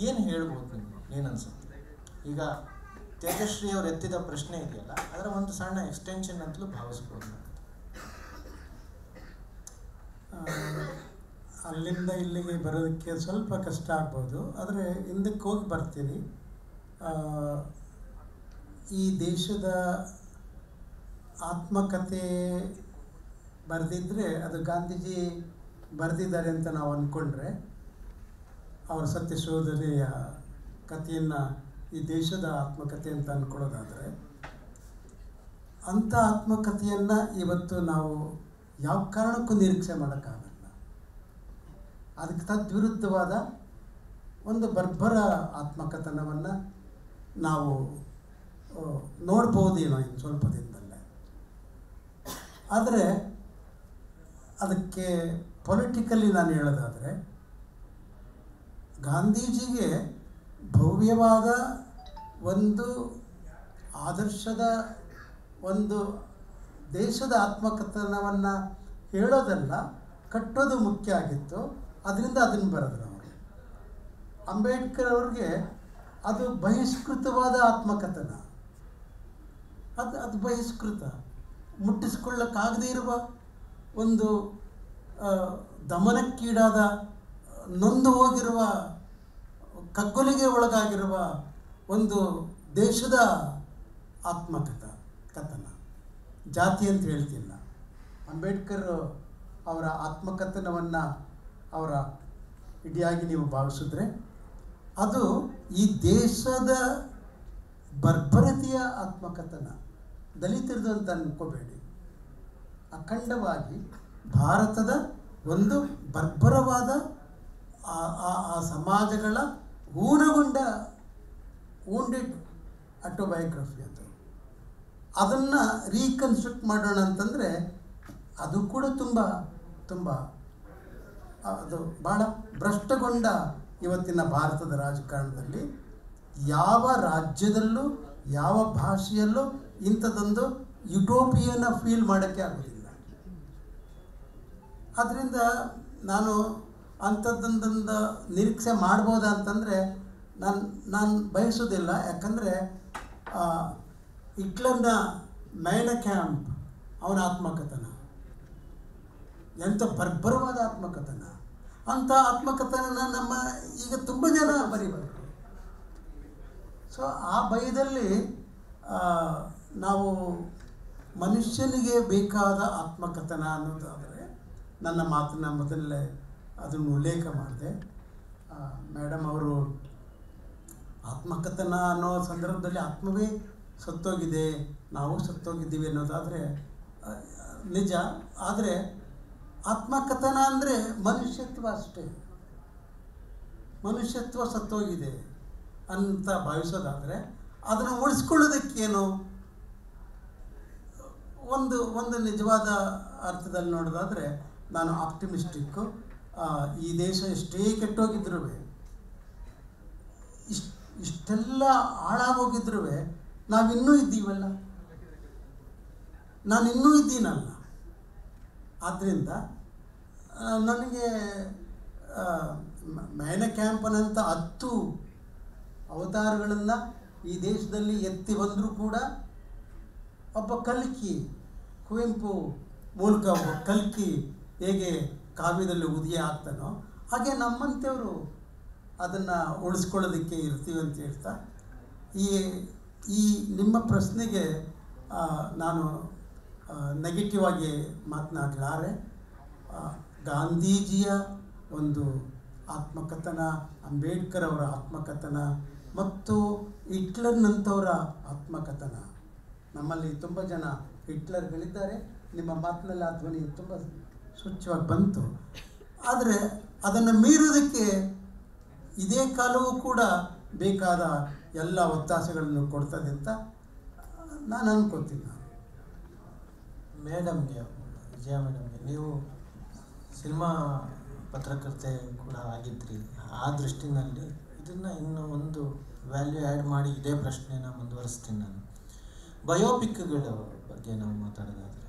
ಏನು ಹೇಳ್ಬೋದು? ನಿಮ್ಗೆ ಏನನ್ಸುತ್ತೆ? ಈಗ ತೇಜಶ್ರೀ ಅವರು ಎತ್ತಿದ ಪ್ರಶ್ನೆ ಇದೆಯಲ್ಲ, ಅದರ ಒಂದು ಸಣ್ಣ ಎಕ್ಸ್ಟೆನ್ಷನ್ ಅಂತಲೂ ಭಾವಿಸ್ಬೋದು. ಅಲ್ಲಿಂದ ಇಲ್ಲಿಗೆ ಬರೋದಕ್ಕೆ ಸ್ವಲ್ಪ ಕಷ್ಟ ಆಗ್ಬೋದು, ಆದರೆ ಹಿಂದಕ್ಕೆ ಹೋಗಿ ಬರ್ತೀನಿ. ಈ ದೇಶದ ಆತ್ಮಕಥೆ ಬರೆದಿದ್ದರೆ ಅದು ಗಾಂಧೀಜಿ ಬರೆದಿದ್ದಾರೆ ಅಂತ ನಾವು ಅಂದ್ಕೊಂಡ್ರೆ, ಅವರ ಸತ್ಯ ಶೋಧನೆಯ ಕಥೆಯನ್ನು ಈ ದೇಶದ ಆತ್ಮಕಥೆ ಅಂತ ಅಂದ್ಕೊಳ್ಳೋದಾದರೆ, ಅಂಥ ಆತ್ಮಕಥೆಯನ್ನು ಇವತ್ತು ನಾವು ಯಾವ ಕಾರಣಕ್ಕೂ ನಿರೀಕ್ಷೆ ಮಾಡೋಕ್ಕಾಗಲ್ಲ. ಅದಕ್ಕೆ ತದ್ವಿರುದ್ಧವಾದ ಒಂದು ಬರ್ಬರ ಆತ್ಮಕಥನವನ್ನು ನಾವು ನೋಡ್ಬೋದೇನೋ ಇನ್ನು ಸ್ವಲ್ಪ ದಿನದಲ್ಲೇ. ಆದರೆ ಅದಕ್ಕೆ ಪೊಲಿಟಿಕಲಿ ನಾನು ಹೇಳೋದಾದರೆ ಗಾಂಧೀಜಿಗೆ ಭವ್ಯವಾದ ಒಂದು ಆದರ್ಶದ ಒಂದು ದೇಶದ ಆತ್ಮಕಥನವನ್ನು ಹೇಳೋದಲ್ಲ, ಕಟ್ಟೋದು ಮುಖ್ಯ ಆಗಿತ್ತು. ಅದರಿಂದ ಅದನ್ನು ಬರೆದ್ರು ಅವರು. ಅಂಬೇಡ್ಕರ್ ಅವ್ರಿಗೆ ಅದು ಬಹಿಷ್ಕೃತವಾದ ಆತ್ಮಕಥನ. ಅದು ಬಹಿಷ್ಕೃತ, ಮುಟ್ಟಿಸ್ಕೊಳ್ಳೋಕ್ಕಾಗದೇ ಇರುವ ಒಂದು ದಮನಕ್ಕೀಡಾದ, ನೊಂದು ಹೋಗಿರುವ, ಕಗ್ಗೊಲೆಗೆ ಒಳಗಾಗಿರುವ ಒಂದು ದೇಶದ ಕಥನ. ಜಾತಿ ಅಂತ ಹೇಳ್ತಿಲ್ಲ. ಅಂಬೇಡ್ಕರ್ ಅವರ ಆತ್ಮಕಥನವನ್ನು ಅವರ ಇಡಿಯಾಗಿ ನೀವು ಭಾವಿಸಿದ್ರೆ ಅದು ಈ ದೇಶದ ಬರ್ಬರತೆಯ ಆತ್ಮಕಥನ. ದಲಿತರದು ಅಂತ ಅನ್ಕೋಬೇಡಿ, ಅಖಂಡವಾಗಿ ಭಾರತದ ಒಂದು ಬರ್ಬರವಾದ ಆ ಸಮಾಜಗಳ ಊನಗೊಂಡ ವೂಂಡೆಡ್ ಆಟೋಬಯೋಗ್ರಫಿ ಅದು. ಅದನ್ನು ರೀಕನ್ಸ್ಟ್ರಕ್ಟ್ ಮಾಡೋಣ ಅಂತಂದರೆ ಅದು ಕೂಡ ತುಂಬ ತುಂಬ ಅದು ಭಾಳ ಭ್ರಷ್ಟಗೊಂಡ ಇವತ್ತಿನ ಭಾರತದ ರಾಜಕಾರಣದಲ್ಲಿ ಯಾವ ರಾಜ್ಯದಲ್ಲೂ ಯಾವ ಭಾಷೆಯಲ್ಲೂ ಇಂಥದ್ದೊಂದು ಯುಟೋಪಿಯನ್ನ ಫೀಲ್ ಮಾಡೋಕ್ಕೆ ಆಗೋದಿಲ್ಲ. ಆದ್ದರಿಂದ ನಾನು ಅಂಥದ್ದೊಂದೊಂದು ನಿರೀಕ್ಷೆ ಮಾಡ್ಬೋದಾ ಅಂತಂದರೆ ನಾನು ಬಯಸೋದಿಲ್ಲ. ಯಾಕಂದರೆ ಹಿಟ್ಲರ್ನ ಮೈನ ಕ್ಯಾಂಪ್ ಅವನ ಆತ್ಮಕಥನ ಎಂಥ ಬರ್ಬರವಾದ ಆತ್ಮಕಥನ. ಅಂಥ ಆತ್ಮಕಥನ ನಮ್ಮ ಈಗ ತುಂಬ ಜನ ಬರೀಬೇಕು. ಸೊ ಆ ಭಯದಲ್ಲಿ ನಾವು ಮನುಷ್ಯನಿಗೆ ಬೇಕಾದ ಆತ್ಮಕಥನ ಅನ್ನೋದಾದರೆ ನನ್ನ ಮಾತನ್ನ ಮೊದಲೇ ಅದನ್ನು ಉಲ್ಲೇಖ ಮಾಡಿದೆ. ಮೇಡಮ್ ಅವರು ಆತ್ಮಕಥನ ಅನ್ನೋ ಸಂದರ್ಭದಲ್ಲಿ ಆತ್ಮವೇ ಸತ್ತೋಗಿದೆ, ನಾವು ಸತ್ತೋಗಿದ್ದೀವಿ ಅನ್ನೋದಾದರೆ ನಿಜ. ಆದರೆ ಆತ್ಮಕಥನ ಅಂದರೆ ಮನುಷ್ಯತ್ವ ಅಷ್ಟೇ. ಮನುಷ್ಯತ್ವ ಸತ್ತೋಗಿದೆ ಅಂತ ಭಾವಿಸೋದಾದರೆ ಅದನ್ನು ಉಳಿಸ್ಕೊಳ್ಳೋದಕ್ಕೇನು ಒಂದು ನಿಜವಾದ ಅರ್ಥದಲ್ಲಿ ನೋಡೋದಾದರೆ ನಾನು ಆಪ್ಟಿಮಿಸ್ಟಿಕ್ಕು. ಈ ದೇಶ ಎಷ್ಟೇ ಕೆಟ್ಟೋಗಿದ್ರೂ, ಇಷ್ಟೆಲ್ಲ ಹಾಳಾಗೋಗಿದ್ರೂ ನಾವಿನ್ನೂ ಇದ್ದೀವಲ್ಲ, ನಾನಿನ್ನೂ ಇದ್ದೀನಲ್ಲ. ಆದ್ದರಿಂದ ನನಗೆ ಮೈನ ಕ್ಯಾಂಪನಂಥ 10 ಅವತಾರಗಳನ್ನು ಈ ದೇಶದಲ್ಲಿ ಎತ್ತಿ ಬಂದರೂ ಕೂಡ ಒಬ್ಬ ಕಲ್ಕಿ, ಕುವೆಂಪು ಮೂಲಕ ಒಬ್ಬ ಕಲ್ಕಿ ಹೇಗೆ ಕಾವ್ಯದಲ್ಲಿ ಉದಯ ಆಗ್ತಾನೋ ಹಾಗೆ ನಮ್ಮಂಥವರು ಅದನ್ನು ಉಳಿಸ್ಕೊಳ್ಳೋದಕ್ಕೆ ಇರ್ತೀವಿ ಅಂತ ಹೇಳ್ತಾ ಈ ನಿಮ್ಮ ಪ್ರಶ್ನೆಗೆ ನಾನು ನೆಗೆಟಿವ್ ಆಗಿ ಮಾತನಾಡಲಾರೆ. ಗಾಂಧೀಜಿಯ ಒಂದು ಆತ್ಮಕಥನ, ಅಂಬೇಡ್ಕರ್ ಅವರ ಆತ್ಮಕಥನ ಮತ್ತು ಹಿಟ್ಲರ್ನಂಥವರ ಆತ್ಮಕಥನ, ನಮ್ಮಲ್ಲಿ ತುಂಬ ಜನ ಹಿಟ್ಲರ್ಗಳಿದ್ದಾರೆ. ನಿಮ್ಮ ಮಾತಿನಲ್ಲಿ ಆ ಧ್ವನಿ ತುಂಬ ಸ್ವಚ್ಛವಾಗಿ ಬಂತು. ಆದರೆ ಅದನ್ನು ಮೀರೋದಕ್ಕೆ ಇದೇ ಕಾಲವೂ ಕೂಡ ಬೇಕಾದ ಎಲ್ಲ ಒತ್ತಾಸೆಗಳನ್ನು ಕೊಡ್ತದೆ ಅಂತ ನಾನು ಅನ್ಕೋತೀನಿ. ಮೇಡಮ್ಗೆ, ವಿಜಯ ಮೇಡಮ್ಗೆ, ನೀವು ಸಿನಿಮಾ ಪತ್ರಕರ್ತೆ ಕೂಡ ಆಗಿದ್ರಿ. ಆ ದೃಷ್ಟಿನಲ್ಲಿ ಇದನ್ನು ಇನ್ನೂ ಒಂದು ವ್ಯಾಲ್ಯೂ ಆ್ಯಡ್ ಮಾಡಿ ಇದೇ ಪ್ರಶ್ನೆನ ಮುಂದುವರಿಸ್ತೀನಿ ನಾನು. ಬಯೋಪಿಕ್ಗಳ ಬಗ್ಗೆ ನಾವು ಮಾತಾಡೋದಾದರೆ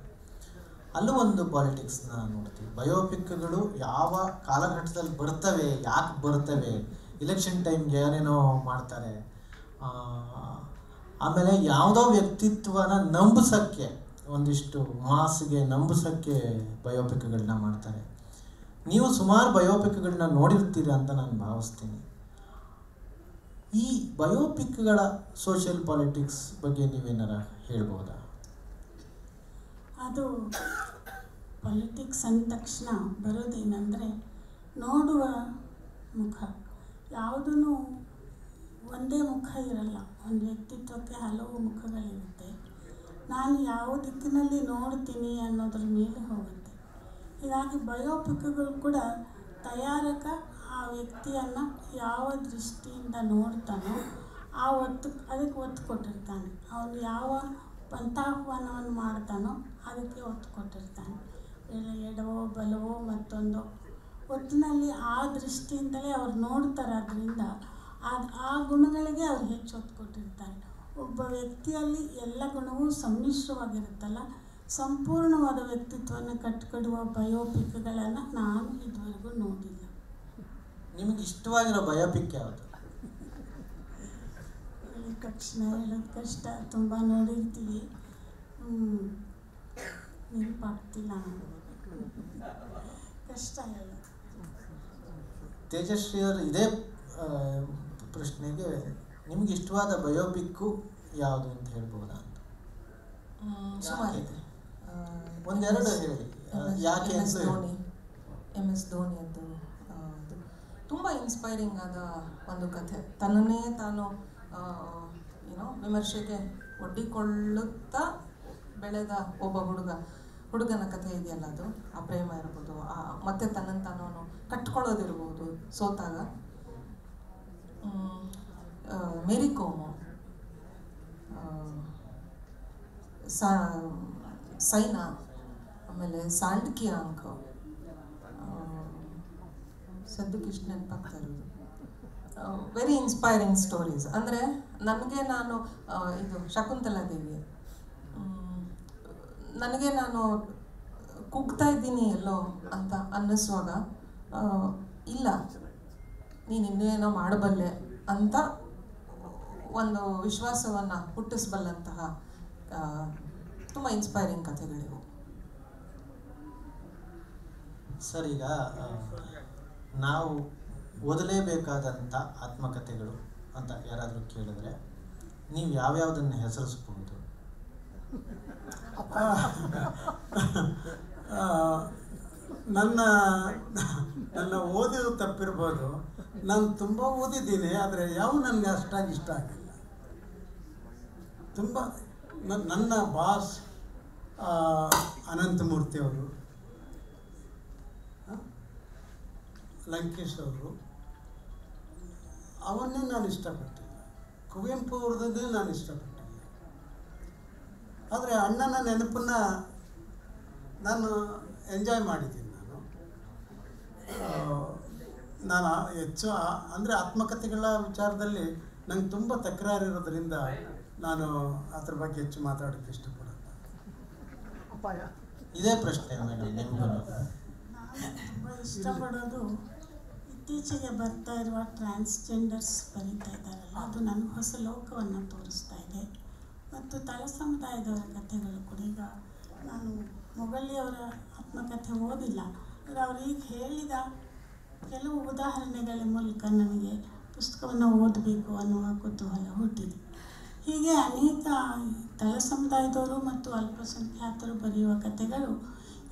ಅಲ್ಲೂ ಒಂದು ಪಾಲಿಟಿಕ್ಸ್ನ ನೋಡ್ತೀವಿ. ಬಯೋಪಿಕ್ಗಳು ಯಾವ ಕಾಲಘಟ್ಟದಲ್ಲಿ ಬರ್ತವೆ, ಯಾಕೆ ಬರ್ತವೆ, ಇಲೆಕ್ಷನ್ ಟೈಮ್ಗೆ ಏನೇನೋ ಮಾಡ್ತಾರೆ, ಆಮೇಲೆ ಯಾವುದೋ ವ್ಯಕ್ತಿತ್ವನ ನಂಬಿಸೋಕ್ಕೆ, ಒಂದಿಷ್ಟು ಮಾಸ್ಗೆ ನಂಬಿಸೋಕ್ಕೆ ಬಯೋಪಿಕ್ಗಳನ್ನ ಮಾಡ್ತಾರೆ. ನೀವು ಸುಮಾರು ಬಯೋಪಿಕ್ಗಳನ್ನ ನೋಡಿರ್ತೀರ ಅಂತ ನಾನು ಭಾವಿಸ್ತೀನಿ. ಈ ಬಯೋಪಿಕ್ಗಳ ಸೋಷಿಯಲ್ ಪಾಲಿಟಿಕ್ಸ್ ಬಗ್ಗೆ ನೀವೇನಾರ ಹೇಳ್ಬೋದಾ? ಅದು ಪಾಲಿಟಿಕ್ಸ್ ಅಂದ ತಕ್ಷಣ ಬರೋದೇನೆಂದರೆ ನೋಡುವ ಮುಖ. ಯಾವುದೂ ಒಂದೇ ಮುಖ ಇರಲ್ಲ. ಒಂದು ವ್ಯಕ್ತಿತ್ವಕ್ಕೆ ಹಲವು ಮುಖಗಳಿರುತ್ತೆ. ನಾನು ಯಾವ ದಿಕ್ಕಿನಲ್ಲಿ ನೋಡ್ತೀನಿ ಅನ್ನೋದ್ರ ಮೇಲೆ ಹೋಗುತ್ತೆ. ಹೀಗಾಗಿ ಬಯೋಪಿಕ್ಗಳು ಕೂಡ ತಯಾರಕ ಆ ವ್ಯಕ್ತಿಯನ್ನು ಯಾವ ದೃಷ್ಟಿಯಿಂದ ನೋಡ್ತಾನೋ ಅದಕ್ಕೆ ಒತ್ತು ಕೊಟ್ಟಿರ್ತಾನೆ. ಅವನು ಯಾವ ಪಂಥಾಹ್ವಾನವನ್ನು ಮಾಡ್ತಾನೋ ಅದಕ್ಕೆ ಒತ್ತು ಕೊಟ್ಟಿರ್ತಾನೆ. ಎಡವೋ ಬಲವೋ ಮತ್ತೊಂದು ಒಟ್ಟಿನಲ್ಲಿ ಆ ದೃಷ್ಟಿಯಿಂದಲೇ ಅವ್ರು ನೋಡ್ತಾರೆ. ಅದರಿಂದ ಆ ಗುಣಗಳಿಗೆ ಅವ್ರು ಹೆಚ್ಚು ಒತ್ತು ಕೊಟ್ಟಿರ್ತಾರೆ. ಒಬ್ಬ ವ್ಯಕ್ತಿಯಲ್ಲಿ ಎಲ್ಲ ಗುಣವೂ ಸಮ್ಮಿಶ್ರವಾಗಿರುತ್ತಲ್ಲ, ಸಂಪೂರ್ಣವಾದ ವ್ಯಕ್ತಿತ್ವವನ್ನು ಕಟ್ಟಿಕೊಡುವ ಬಯೋಪಿಕ್ಗಳನ್ನು ನಾನು ಇದುವರೆಗೂ ನೋಡಿಲ್ಲ. ನಿಮಗೆ ಇಷ್ಟವಾಗಿರೋ ಬಯೋಪಿಕ್ ಯಾವುದು? ತಕ್ಷಣ ಹೇಳೋದು ಕಷ್ಟ, ತುಂಬ ನೋಡಿರ್ತೀವಿ, ನೆನಪಾಗ್ತಿಲ್ಲ, ಕಷ್ಟ ಹೇಳೋದು. ತೇಜಸ್ವಿ ಅವರು ಇದೇ ಪ್ರಶ್ನೆಗೆ ನಿಮ್ಗೆ ಇಷ್ಟವಾದ ಬಯೋಪಿಕ್ಕು ಯಾವುದು ಅಂತ ಹೇಳ್ಬೋದಾ ಅಂತ? ಒಂದೆರಡು ಹೇಳಿ. ಯಾಕೆ MS ಧೋನಿ ಅದು ತುಂಬ ಇನ್ಸ್ಪೈರಿಂಗ್ ಆದ ಒಂದು ಕಥೆ. ತನ್ನನ್ನೇ ತಾನು ವಿಮರ್ಶೆಗೆ ಒಡ್ಡಿಕೊಳ್ಳುತ್ತಾ ಬೆಳೆದ ಒಬ್ಬ ಹುಡುಗನ ಕಥೆ ಇದೆಯಲ್ಲ, ಅದು ಆ ಪ್ರೇಮ ಇರ್ಬೋದು, ಮತ್ತೆ ತನ್ನನ್ನು ತಾನು ಕಟ್ಕೊಳ್ಳೋದಿರ್ಬೋದು ಸೋತಾಗ. ಮೇರಿ ಕೋಮು, ಸೈನಾ, ಆಮೇಲೆ ಸಾಂಡ್ಕಿಯಾಂಕ್, ಸದ್ಯಕ್ಕೆ ಇಷ್ಟು ನೆನಪಾಗ್ತಾ ಇರೋದು. Very inspiring stories. ಅಂದರೆ ನನಗೆ ನಾನು ಇದು ಶಕುಂತಲಾ ದೇವಿ, ನನಗೆ ನಾನು ಕುಗ್ತಾ ಇದ್ದೀನಿ ಎಲ್ಲೋ ಅಂತ ಅನ್ನಿಸುವಾಗ, ಇಲ್ಲ ನೀನು ಇನ್ನೇನೋ ಮಾಡಬಲ್ಲೆ ಅಂತ ಒಂದು ವಿಶ್ವಾಸವನ್ನು ಹುಟ್ಟಿಸಬಲ್ಲಂತಹ ತುಂಬ ಇನ್ಸ್ಪೈರಿಂಗ್ ಕಥೆಗಳಿವು. ಸರ್, ಈಗ ನಾವು ಓದಲೇಬೇಕಾದಂಥ ಆತ್ಮಕಥೆಗಳು ಅಂತ ಯಾರಾದರೂ ಕೇಳಿದ್ರೆ ನೀವು ಯಾವ್ಯಾವುದನ್ನು ಹೆಸರಿಸ್ಬೋದು? ನನ್ನ ಓದಿದ್ದು ತಪ್ಪಿರ್ಬೋದು. ನಾನು ತುಂಬ ಓದಿದ್ದೀನಿ, ಆದರೆ ಯಾವ ನನಗೆ ಅಷ್ಟಾಗಿ ಇಷ್ಟ ಆಗಿಲ್ಲ. ತುಂಬ ನನ್ನ ಬಾಸ್ ಅನಂತಮೂರ್ತಿಯವರು, ಲಂಕೇಶ್ ಅವರು, ಅವನ್ನೇ ನಾನು ಇಷ್ಟಪಟ್ಟಿಲ್ಲ. ಕುವೆಂಪು ಅವ್ರದ್ದೇ ನಾನು ಇಷ್ಟಪಟ್ಟಿಲ್ಲ. ಆದರೆ ಅಣ್ಣನ ನೆನಪನ್ನು ನಾನು ಎಂಜಾಯ್ ಮಾಡಿದ್ದೀನಿ. ನಾನು ಹೆಚ್ಚು ಅಂದರೆ ಆತ್ಮಕಥೆಗಳ ವಿಚಾರದಲ್ಲಿ ನಂಗೆ ತುಂಬ ತಕರಾರಿರೋದ್ರಿಂದ ನಾನು ಅದ್ರ ಬಗ್ಗೆ ಹೆಚ್ಚು ಮಾತಾಡೋಕ್ಕೆ ಇಷ್ಟಪಡಲ್ಲ. ಇದೇ ಪ್ರಶ್ನೆ ಮೇಡಮ್ ನಿಮಗೂ. ನಾನು ತುಂಬ ಇಷ್ಟಪಡೋದು ಇತ್ತೀಚೆಗೆ ಬರ್ತಾ ಇರುವ ಟ್ರಾನ್ಸ್ಜೆಂಡರ್ಸ್ ಬರೀತಾ ಇದ್ದಾರಲ್ಲ, ಅದು ನನಗೆ ಹೊಸ ಲೋಕವನ್ನು ತೋರಿಸ್ತಾ ಇದೆ. ಮತ್ತು ತಳ ಸಮುದಾಯದವರ ಕಥೆಗಳು ಕೂಡ. ಈಗ ನಾನು ಮೊಗಲಿಯವರ ಆತ್ಮಕಥೆ ಓದಿಲ್ಲ, ಆದರೆ ಅವರು ಈಗ ಹೇಳಿದ ಕೆಲವು ಉದಾಹರಣೆಗಳ ಮೂಲಕ ನನಗೆ ಪುಸ್ತಕವನ್ನು ಓದಬೇಕು ಅನ್ನುವ ಕುತೂಹಲ ಹುಟ್ಟಿದೆ. ಹೀಗೆ ಅನೇಕ ತಳ ಸಮುದಾಯದವರು ಮತ್ತು ಅಲ್ಪಸಂಖ್ಯಾತರು ಬರೆಯುವ ಕಥೆಗಳು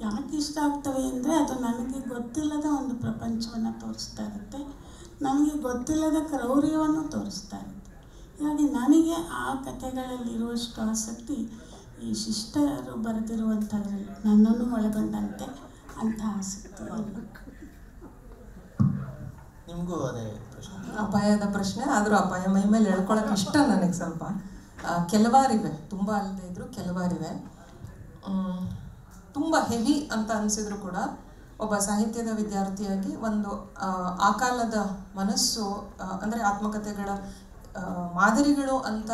ಯಾಕೆ ಇಷ್ಟ ಆಗ್ತವೆ ಅಂದರೆ ಅದು ನನಗೆ ಗೊತ್ತಿಲ್ಲದ ಒಂದು ಪ್ರಪಂಚವನ್ನು ತೋರಿಸ್ತಾ ಇರುತ್ತೆ, ನನಗೆ ಗೊತ್ತಿಲ್ಲದ ಕ್ರೌರ್ಯವನ್ನು ತೋರಿಸ್ತಾ ಇರುತ್ತೆ. ಹೀಗಾಗಿ ನನಗೆ ಆ ಕಥೆಗಳಲ್ಲಿರುವಷ್ಟು ಆಸಕ್ತಿ ಈ ಶಿಷ್ಟರು ಬರೆದಿರುವಂಥದ್ರಲ್ಲಿ ನನ್ನನ್ನು ಒಳಗೊಂಡಂತೆ ಅಂಥ ಆಸಕ್ತಿ ಇಲ್ಲ. ನಿಮಗೂ ಅದೇ ಪ್ರಶ್ನೆ? ಅಪಾಯದ ಪ್ರಶ್ನೆ, ಆದರೂ ಅಪಾಯ ಮೈ ಮೇಲೆ ಹೇಳ್ಕೊಳಕ್ಕೆ ಇಷ್ಟ ನನಗೆ ಸ್ವಲ್ಪ. ಕೆಲವಾರಿವೆ, ತುಂಬ ಅಲ್ಲದೆ ಇದ್ರು ಕೆಲವಾರಿವೆ. ತುಂಬ ಹೆವಿ ಅಂತ ಅನಿಸಿದ್ರು ಕೂಡ ಒಬ್ಬ ಸಾಹಿತ್ಯದ ವಿದ್ಯಾರ್ಥಿಯಾಗಿ ಒಂದು ಆ ಕಾಲದ ಮನಸ್ಸು, ಅಂದರೆ ಆತ್ಮಕಥೆಗಳ ಮಾದರಿಗಳು ಅಂತ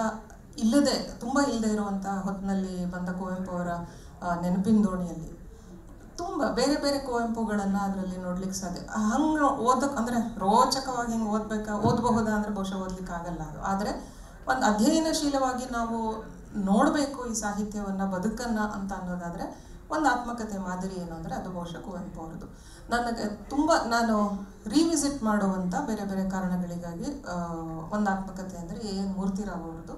ತುಂಬ ಇಲ್ಲದೆ ಇರುವಂಥ ಹೊತ್ತಿನಲ್ಲಿ ಬಂದ ಕುವೆಂಪು ಅವರ ನೆನಪಿನ ದೋಣಿಯಲ್ಲಿ ತುಂಬ ಬೇರೆ ಬೇರೆ ಕುವೆಂಪುಗಳನ್ನು ಅದರಲ್ಲಿ ನೋಡ್ಲಿಕ್ಕೆ ಸಾಧ್ಯ. ಹಂಗೆ ಓದಕ್ಕೆ ಅಂದರೆ ರೋಚಕವಾಗಿ ಹಿಂಗೆ ಓದಬಹುದಾ ಅಂದರೆ ಬಹುಶಃ ಓದ್ಲಿಕ್ಕೆ ಆಗಲ್ಲ ಅದು. ಆದರೆ ಒಂದು ಅಧ್ಯಯನಶೀಲವಾಗಿ ನಾವು ನೋಡಬೇಕು ಈ ಸಾಹಿತ್ಯವನ್ನು, ಬದುಕನ್ನು ಅಂತ ಅನ್ನೋದಾದರೆ ಒಂದು ಆತ್ಮಕಥೆ ಮಾದರಿ ಏನು ಅಂದರೆ ಅದು ಬಹುಶಃ ಕುವೆಂಪು ಅವ್ರದ್ದು. ನನಗೆ ನಾನು ರಿವಿಸಿಟ್ ಮಾಡುವಂಥ ಬೇರೆ ಬೇರೆ ಕಾರಣಗಳಿಗಾಗಿ ಒಂದು ಆತ್ಮಕಥೆ ಅಂದರೆ A.N. ಮೂರ್ತಿರಾವ್ ಅವ್ರದ್ದು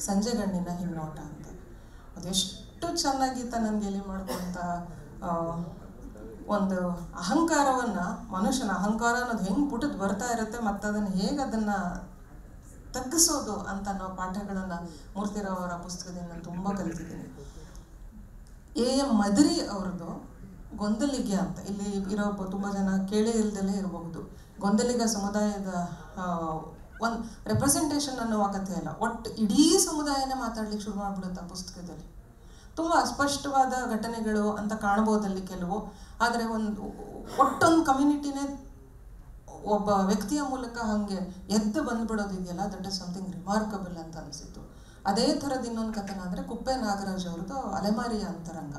ಸಂಜೆಗಣ್ಣಿನ ಹಿನ್ನೋಟ ಅಂತ. ಅದೆಷ್ಟು ಚೆನ್ನಾಗಿ ತನ್ನನ್ನು ಗೆಲಿ ಮಾಡುವಂಥ ಒಂದು ಅಹಂಕಾರವನ್ನು, ಮನುಷ್ಯನ ಅಹಂಕಾರ ಅನ್ನೋದು ಹೆಂಗೆ ಪುಟದ ಬರ್ತಾ ಇರುತ್ತೆ ಮತ್ತು ಅದನ್ನು ಹೇಗೆ ಅದನ್ನು ತಗ್ಗಿಸೋದು ಅಂತ ಅನ್ನೋ ಪಾಠಗಳನ್ನು ಮೂರ್ತಿರಾವ್ ಅವರ ಪುಸ್ತಕದಿಂದ ತುಂಬ ಕಲಿತಿದ್ದೀನಿ. A.M. ಮದರಿ ಅವ್ರದ್ದು ಗೊಂದಲಿಗೆ ಅಂತ, ಇಲ್ಲಿ ಇರೋ ತುಂಬ ಜನ ಕೇಳೇ ಇಲ್ದಲೇ ಇರಬಹುದು. ಗೊಂದಲಿಗ ಸಮುದಾಯದ ಒಂದು ರೆಪ್ರೆಸೆಂಟೇಷನ್ ಅನ್ನುವ ಕಥೆ ಅಲ್ಲ, ಒಟ್ಟು ಇಡೀ ಸಮುದಾಯನೇ ಮಾತಾಡ್ಲಿಕ್ಕೆ ಶುರು ಮಾಡ್ಬಿಡುತ್ತೆ ಆ ಪುಸ್ತಕದಲ್ಲಿ. ತುಂಬ ಅಸ್ಪಷ್ಟವಾದ ಘಟನೆಗಳು ಅಂತ ಕಾಣ್ಬೋದಲ್ಲಿ ಕೆಲವು. ಆದರೆ ಒಟ್ಟೊಂದು ಕಮ್ಯುನಿಟಿನೇ ಒಬ್ಬ ವ್ಯಕ್ತಿಯ ಮೂಲಕ ಹಾಗೆ ಎದ್ದು ಬಂದ್ಬಿಡೋದಿದೆಯಲ್ಲ, ದಟ್ ಇಸ್ ಸಮಥಿಂಗ್ ರಿಮಾರ್ಕಬಲ್ ಅಂತ ಅನಿಸಿತ್ತು. ಅದೇ ಥರದ್ದು ಇನ್ನೊಂದು ಕಥನ ಅಂದರೆ ಕುಪ್ಪೆ ನಾಗರಾಜ್ ಅವ್ರದ್ದು ಅಲೆಮಾರಿಯ ಅಂತರಂಗ.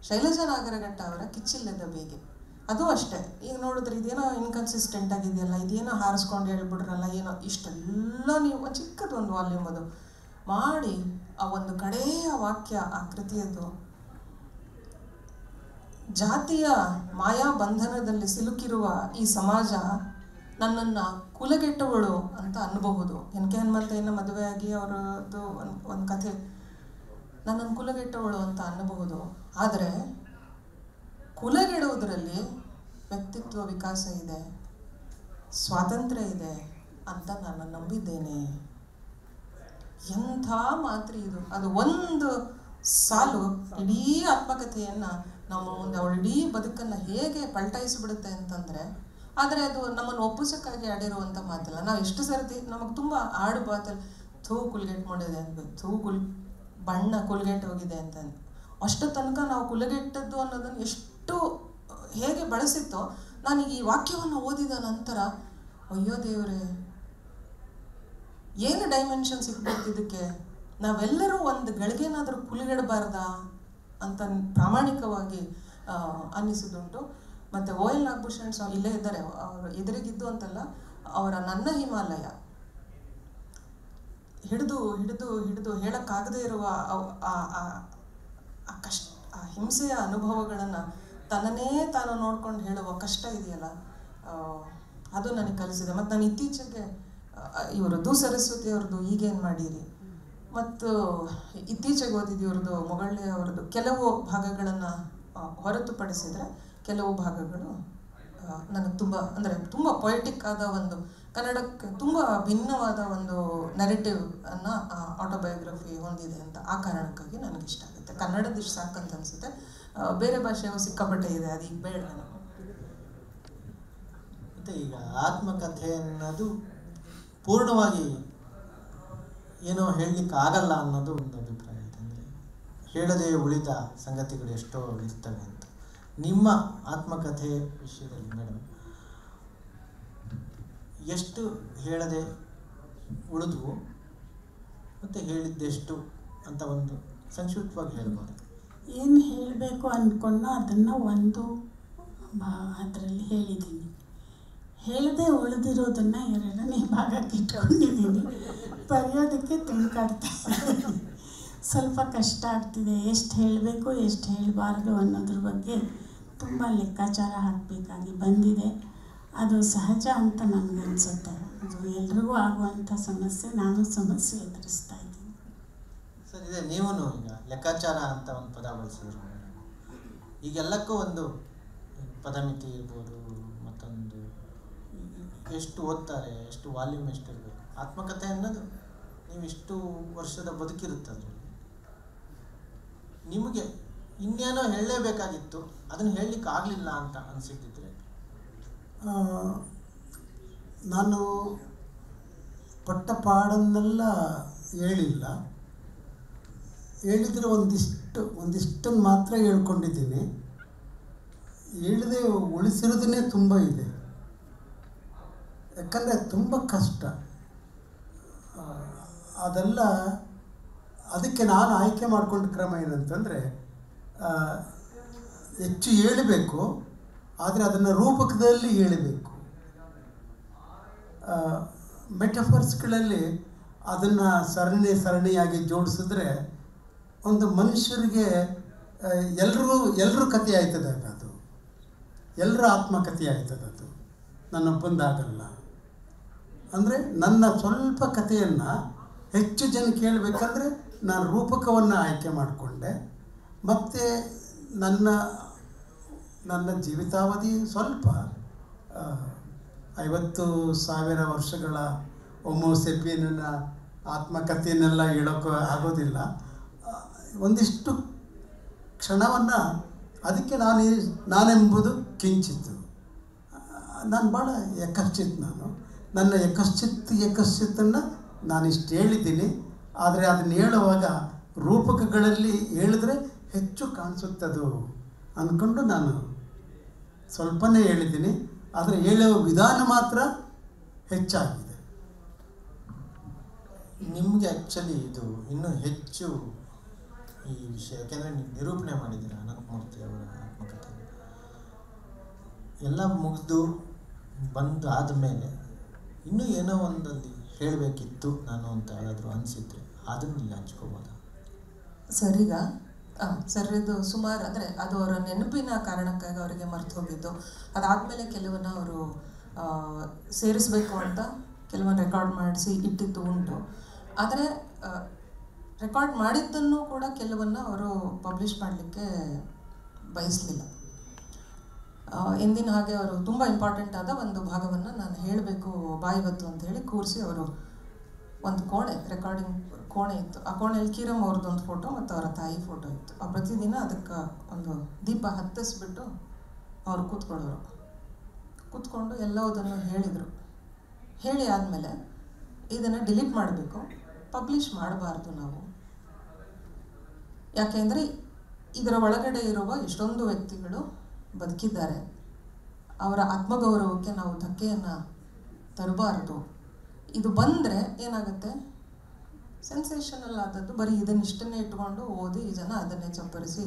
ಶೈಲಜಾ ನಾಗರಘಟ್ಟ ಅವರ ಕಿಚ್ಚಿಲ್ಲದ ಬೇಗೆ, ಅದು ಅಷ್ಟೇ. ಈಗ ನೋಡಿದ್ರೆ ಇದೇನೋ ಇನ್ಕನ್ಸಿಸ್ಟೆಂಟ್ ಆಗಿದೆಯಲ್ಲ, ಇದೇನೋ ಹಾರಿಸ್ಕೊಂಡು ಹೇಳ್ಬಿಡ್ರಲ್ಲ, ಏನೋ ಇಷ್ಟೆಲ್ಲ ನೀವು ಚಿಕ್ಕದು ಒಂದು ವಾಲ್ಯೂಮ್ ಅದು ಮಾಡಿ ಆ ಒಂದು ಕಡೆಯ ವಾಕ್ಯ ಆ ಕೃತಿಯದ್ದು, ಜಾತಿಯ ಮಾಯಾ ಬಂಧನದಲ್ಲಿ ಸಿಲುಕಿರುವ ಈ ಸಮಾಜ ನನ್ನನ್ನು ಕುಲಗೆಟ್ಟವಳು ಅಂತ ಅನ್ನಬಹುದು. ಎನ್ ಕೆ ಹನುಮಂತಯ್ಯನ ಮದುವೆಯಾಗಿ ಅವರದ್ದು ಒಂದು ಕಥೆ, ನನ್ನನ್ನು ಕುಲಗೆಟ್ಟವಳು ಅಂತ ಅನ್ನಬಹುದು. ಆದರೆ ಕುಲಗೆಡುವುದರಲ್ಲಿ ವ್ಯಕ್ತಿತ್ವ ವಿಕಾಸ ಇದೆ, ಸ್ವಾತಂತ್ರ್ಯ ಇದೆ ಅಂತ ನಾನು ನಂಬಿದ್ದೇನೆ. ಎಂಥ ಮಾತ್ರಿ ಇದು! ಅದು ಒಂದು ಸಾಲು ಇಡೀ ಆತ್ಮಕಥೆಯನ್ನು ನಮ್ಮ ಮುಂದೆ, ಅವಳ ಇಡೀ ಬದುಕನ್ನು ಹೇಗೆ ಪಲ್ಟಾಯಿಸಿಬಿಡುತ್ತೆ ಅಂತಂದರೆ, ಆದರೆ ಅದು ನಮ್ಮನ್ನು ಒಪ್ಪಿಸೋಕ್ಕಾಗಿ ಆಡಿರುವಂಥ ಮಾತಲ್ಲ. ನಾವು ಎಷ್ಟು ಸರ್ತಿ ನಮಗೆ ತುಂಬ ಆಡು ಬಾತಲ್ಲಿ ಕುಲ್ಗೆಟ್ ಮಾಡಿದೆ ಅನ್ಬೇಕು, ಬಣ್ಣ ಕುಲ್ಗೆಟ್ ಹೋಗಿದೆ ಅಂತ. ಅಷ್ಟು ತನಕ ನಾವು ಕುಲಗೆಟ್ಟದ್ದು ಅನ್ನೋದನ್ನು ಎಷ್ಟು ಹೇಗೆ ಬಳಸಿತ್ತೋ, ನನಗೆ ಈ ವಾಕ್ಯವನ್ನು ಓದಿದ ನಂತರ ಅಯ್ಯೋ ದೇವರೇ, ಏನು ಡೈಮೆನ್ಷನ್ ಸಿಕ್ಬಿಡ್ತು ಇದಕ್ಕೆ. ನಾವೆಲ್ಲರೂ ಒಂದು ಗಳಿಗೆನಾದರೂ ಕುಲಗೆಡಬಾರ್ದಾ ಅಂತ ಪ್ರಾಮಾಣಿಕವಾಗಿ ಅನ್ನಿಸೋದುಂಟು. ಮತ್ತು ಓ ಎಲ್ ನಾಗಭೂಷಣ್ ಸ್ವಾಮಿ ಇಲ್ಲೇ ಇದ್ದಾರೆ, ಅವರು ಎದುರಿಗಿದ್ದು ಅಂತಲ್ಲ, ಅವರ ನನ್ನ ಹಿಮಾಲಯ ಹಿಡಿದು ಹಿಡಿದು ಹಿಡಿದು ಹೇಳಕ್ಕಾಗದೇ ಇರುವ ಆ ಹಿಂಸೆಯ ಅನುಭವಗಳನ್ನು ತನ್ನನ್ನೇ ತಾನು ನೋಡ್ಕೊಂಡು ಹೇಳುವ ಕಷ್ಟ ಇದೆಯಲ್ಲ, ಅದು ನನಗೆ ಕಲಿಸಿದೆ. ಮತ್ತು ನಾನು ಇತ್ತೀಚೆಗೆ ಇವರು ದು ಸರಸ್ವತಿ ಅವ್ರದ್ದು ಈಗೇನು ಮಾಡೀರಿ, ಮತ್ತು ಇತ್ತೀಚೆಗೆ ಓದಿದ್ದು ಇವ್ರದ್ದು ಮೊಗಳ್ಳಿ ಅವ್ರದ್ದು ಕೆಲವು ಭಾಗಗಳನ್ನು ಹೊರತುಪಡಿಸಿದರೆ ಕೆಲವು ಭಾಗಗಳು ನನಗೆ ತುಂಬ ಅಂದರೆ ತುಂಬ ಪೊಯಿಟಿಕ್ ಆದ ಒಂದು ಕನ್ನಡಕ್ಕೆ ತುಂಬ ಭಿನ್ನವಾದ ಒಂದು ನೆರೆಟಿವ್ ಅನ್ನು ಆಟೋಬಯೋಗ್ರಫಿ ಹೊಂದಿದೆ ಅಂತ ಆ ಕಾರಣಕ್ಕಾಗಿ ನನಗೆ ಇಷ್ಟ ಆಗುತ್ತೆ. ಕನ್ನಡದ ಇಷ್ಟು ಸಾಕಂತ ಅನಿಸುತ್ತೆ, ಬೇರೆ ಭಾಷೆಯು ಸಿಕ್ಕಾಪಟ್ಟೆ ಇದೆ, ಅದು ಈಗ ಬೇಡ ನನಗೆ. ಮತ್ತು ಈಗ ಆತ್ಮಕಥೆ ಅನ್ನೋದು ಪೂರ್ಣವಾಗಿ ಏನೋ ಹೇಳಲಿಕ್ಕೆ ಆಗಲ್ಲ ಅನ್ನೋದು ಒಂದು ಅಭಿಪ್ರಾಯ ಇದೆ. ಅಂದರೆ ಹೇಳದೇ ಉಳಿದ ಸಂಗತಿಗಳು ಎಷ್ಟೋ ಇರ್ತವೆ ಅಂತ. ನಿಮ್ಮ ಆತ್ಮಕಥೆ ವಿಷಯದಲ್ಲಿ ಮೇಡಮ್ ಎಷ್ಟು ಹೇಳದೆ ಉಳಿದ್ವು ಮತ್ತು ಹೇಳಿದ್ದೆಷ್ಟು ಅಂತ ಒಂದು ಸಂಕ್ಷಿಪ್ತವಾಗಿ ಹೇಳ್ಬೋದು. ಏನು ಹೇಳಬೇಕು ಅಂದ್ಕೊಂಡೋ ಅದನ್ನು ಒಂದು ಅದರಲ್ಲಿ ಹೇಳಿದ್ದೀನಿ. ಹೇಳದೆ ಉಳಿದಿರೋದನ್ನು ಎರಡನೇ ಭಾಗಕ್ಕೆ ಇಟ್ಕೊಂಡಿದ್ದೀನಿ. ಬರೆಯೋದಕ್ಕೆ ತಿಳ್ಕಾಡ್ತಾ ಸ್ವಲ್ಪ ಕಷ್ಟ ಆಗ್ತಿದೆ. ಎಷ್ಟು ಹೇಳಬೇಕು ಎಷ್ಟು ಹೇಳಬಾರ್ದು ಅನ್ನೋದ್ರ ಬಗ್ಗೆ ತುಂಬ ಲೆಕ್ಕಾಚಾರ ಹಾಕಬೇಕಾಗಿ ಬಂದಿದೆ. ಅದು ಸಹಜ ಅಂತ ನನಗನ್ಸುತ್ತೆ. ಅದು ಎಲ್ರಿಗೂ ಆಗುವಂಥ ಸಮಸ್ಯೆ, ನಾನು ಸಮಸ್ಯೆ ಎದುರಿಸ್ತಾ ಇದ್ದೀನಿ. ಸರ್, ಇದೆ ನೀವು ಈಗ ಲೆಕ್ಕಾಚಾರ ಅಂತ ಒಂದು ಪದ ಬಳಸಿದ್ರು. ಈಗೆಲ್ಲಕ್ಕೂ ಒಂದು ಪದಮಿತಿ ಇರ್ಬೋದು, ಮತ್ತೊಂದು ಎಷ್ಟು ಓದ್ತಾರೆ, ಎಷ್ಟು ವಾಲ್ಯೂಮ್ ಎಷ್ಟಿರಬೇಕು. ಆತ್ಮಕಥೆ ಅನ್ನೋದು ನೀವು ಇಷ್ಟು ವರ್ಷದ ಬದುಕಿರುತ್ತೆ, ಅದರಲ್ಲಿ ನಿಮಗೆ ಇನ್ನೇನೋ ಹೇಳಲೇಬೇಕಾಗಿತ್ತು, ಅದನ್ನು ಹೇಳಲಿಕ್ಕೆ ಆಗಲಿಲ್ಲ ಅಂತ ಅನಿಸಿದ್ದಿದ್ರೆ? ನಾನು ಪಟ್ಟಪಾಡನ್ನೆಲ್ಲ ಹೇಳಿಲ್ಲ, ಹೇಳಿದರೆ ಒಂದಿಷ್ಟನ್ನು ಮಾತ್ರ ಹೇಳ್ಕೊಂಡಿದ್ದೀನಿ. ಹೇಳಿದೆ ಉಳಿಸಿರೋದನ್ನೇ ತುಂಬ ಇದೆ. ಯಾಕಂದರೆ ತುಂಬ ಕಷ್ಟ ಅದೆಲ್ಲ. ಅದಕ್ಕೆ ನಾನು ಆಯ್ಕೆ ಮಾಡಿಕೊಂಡ ಕ್ರಮ ಏನಂತಂದರೆ, ಹೆಚ್ಚು ಹೇಳಬೇಕು, ಆದರೆ ಅದನ್ನು ರೂಪಕದಲ್ಲಿ ಹೇಳಬೇಕು. ಮೆಟಫರ್ಸ್ಗಳಲ್ಲಿ ಅದನ್ನು ಸರಣಿಯಾಗಿ ಜೋಡಿಸಿದ್ರೆ ಒಂದು ಮನುಷ್ಯರಿಗೆ ಎಲ್ಲರೂ ಕಥೆ ಆಯ್ತದೆ. ಅದು ಎಲ್ಲರ ಆತ್ಮಕಥೆ ಆಯ್ತದೆ. ಅದು ನನ್ನೊಬ್ಬಂದಾಗಲ್ಲ. ಅಂದರೆ ನನ್ನ ಸ್ವಲ್ಪ ಕಥೆಯನ್ನು ಹೆಚ್ಚು ಜನ ಕೇಳಬೇಕಂದ್ರೆ ನಾನು ರೂಪಕವನ್ನು ಆಯ್ಕೆ ಮಾಡಿಕೊಂಡೆ. ಮತ್ತು ನನ್ನ ಜೀವಿತಾವಧಿ ಸ್ವಲ್ಪ 50,000 ವರ್ಷಗಳ ಹೋಮೋ ಸೇಪಿಯನ್ನ ಆತ್ಮಕಥೆಯನ್ನೆಲ್ಲ ಹೇಳೋಕ್ಕೆ ಆಗೋದಿಲ್ಲ. ಒಂದಿಷ್ಟು ಕ್ಷಣವನ್ನು ಅದಕ್ಕೆ ನಾನೆಂಬುದು ಕಿಂಚಿತ್ತು. ನಾನು ಭಾಳ ಯಕಶ್ಚಿತ್. ನನ್ನ ಯಕಶ್ಚಿತ್ತನ್ನು ನಾನಿಷ್ಟು ಹೇಳಿದ್ದೀನಿ. ಆದರೆ ಅದನ್ನು ಹೇಳುವಾಗ ರೂಪಕಗಳಲ್ಲಿ ಹೇಳಿದ್ರೆ ಹೆಚ್ಚು ಕಾಣಿಸುತ್ತದು ಅಂದ್ಕೊಂಡು ನಾನು ಸ್ವಲ್ಪನೇ ಹೇಳಿದ್ದೀನಿ. ಆದರೆ ಹೇಳುವ ವಿಧಾನ ಮಾತ್ರ ಹೆಚ್ಚಾಗಿದೆ. ನಿಮಗೆ ಆ್ಯಕ್ಚುಲಿ ಇದು ಇನ್ನೂ ಹೆಚ್ಚು ಈ ವಿಷಯ, ಯಾಕೆಂದರೆ ನೀವು ನಿರೂಪಣೆ ಮಾಡಿದ್ದೀರ ಅನಂತಮೂರ್ತಿ ಅವರ ಆತ್ಮಕಥೆ. ಎಲ್ಲ ಮುಗಿದು ಬಂದು ಆದಮೇಲೆ ಇನ್ನೂ ಏನೋ ಒಂದಲ್ಲಿ ಹೇಳಬೇಕಿತ್ತು ನಾನು ಅಂತ ಯಾರಾದರೂ ಅನಿಸಿದ್ರೆ ಅದನ್ನು ಇಲ್ಲಿ ಹಂಚ್ಕೋಬೋದಾ? ಸರಿಗ ಸರ್, ಇದು ಸುಮಾರು ಅಂದರೆ ಅದು ಅವರ ನೆನಪಿನ ಕಾರಣಕ್ಕಾಗಿ ಅವರಿಗೆ ಮರ್ತು ಹೋಗಿದ್ದು. ಅದಾದಮೇಲೆ ಕೆಲವನ್ನ ಅವರು ಸೇರಿಸಬೇಕು ಅಂತ ಕೆಲವೊಂದು ರೆಕಾರ್ಡ್ ಮಾಡಿಸಿ ಇಟ್ಟಿದ್ದು ಉಂಟು. ಆದರೆ ರೆಕಾರ್ಡ್ ಮಾಡಿದ್ದನ್ನು ಕೂಡ ಕೆಲವನ್ನ ಅವರು ಪಬ್ಲಿಷ್ ಮಾಡಲಿಕ್ಕೆ ಬಯಸಲಿಲ್ಲ. ಎಂದಿನ ಹಾಗೆ ಅವರು ತುಂಬ ಇಂಪಾರ್ಟೆಂಟ್ ಆದ ಒಂದು ಭಾಗವನ್ನು ನಾನು ಹೇಳಬೇಕು ಬಾಯಿವತ್ತು ಅಂತ ಹೇಳಿ ಕೂರಿಸಿ ಅವರು ಒಂದು ರೆಕಾರ್ಡಿಂಗ್ ಕೋಣೆ ಇತ್ತು. ಆ ಕೋಣೆಯಲ್ಲಿ ಕೀರಮ್ ಅವ್ರದ್ದೊಂದು ಫೋಟೋ ಮತ್ತು ಅವರ ತಾಯಿ ಫೋಟೋ ಇತ್ತು. ಆ ಪ್ರತಿದಿನ ಅದಕ್ಕೆ ಒಂದು ದೀಪ ಹತ್ತಿಸ್ಬಿಟ್ಟು ಅವರು ಕೂತ್ಕೊಂಡು ಎಲ್ಲವುದನ್ನು ಹೇಳಿದರು. ಹೇಳಿ ಆದಮೇಲೆ ಇದನ್ನು ಡಿಲೀಟ್ ಮಾಡಬೇಕು, ಪಬ್ಲಿಷ್ ಮಾಡಬಾರ್ದು ನಾವು. ಯಾಕೆಂದರೆ ಇದರ ಒಳಗಡೆ ಇರುವ ಎಷ್ಟೊಂದು ವ್ಯಕ್ತಿಗಳು ಬದುಕಿದ್ದಾರೆ. ಅವರ ಆತ್ಮಗೌರವಕ್ಕೆ ನಾವು ಧಕ್ಕೆಯನ್ನು ತರಬಾರದು. ಇದು ಬಂದರೆ ಏನಾಗುತ್ತೆ, ಸೆನ್ಸೇಷನಲ್ ಆದದ್ದು ಬರೀ ಇದನ್ನಿಷ್ಟನ್ನೇ ಇಟ್ಕೊಂಡು ಓದಿ ಜನ ಅದನ್ನೇ ಚಪ್ಪರಿಸಿ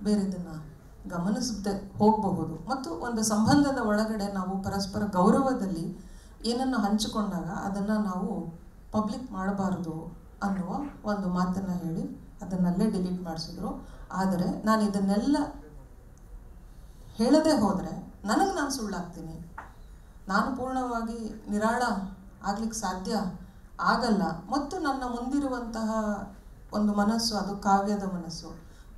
ಬೇರೆದನ್ನು ಗಮನಿಸದೆ ಹೋಗಬಹುದು. ಮತ್ತು ಒಂದು ಸಂಬಂಧದ ಒಳಗಡೆ ನಾವು ಪರಸ್ಪರ ಗೌರವದಲ್ಲಿ ಏನನ್ನು ಹಂಚಿಕೊಂಡಾಗ ಅದನ್ನು ನಾವು ಪಬ್ಲಿಕ್ ಮಾಡಬಾರ್ದು ಅನ್ನುವ ಒಂದು ಮಾತನ್ನು ಹೇಳಿ ಅದನ್ನಲ್ಲೇ ಡಿಲೀಟ್ ಮಾಡಿಸಿದ್ರು. ಆದರೆ ನಾನು ಇದನ್ನೆಲ್ಲ ಹೇಳದೆ ಹೋದರೆ ನಾನು ಸುಳ್ಳಾಗ್ತೀನಿ, ನಾನು ಪೂರ್ಣವಾಗಿ ನಿರಾಳ ಆಗ್ಲಿಕ್ಕೆ ಸಾಧ್ಯ ಆಗಲ್ಲ. ಮತ್ತು ನನ್ನ ಮುಂದಿರುವಂತಹ ಒಂದು ಮನಸ್ಸು, ಅದು ಕಾವ್ಯದ ಮನಸ್ಸು,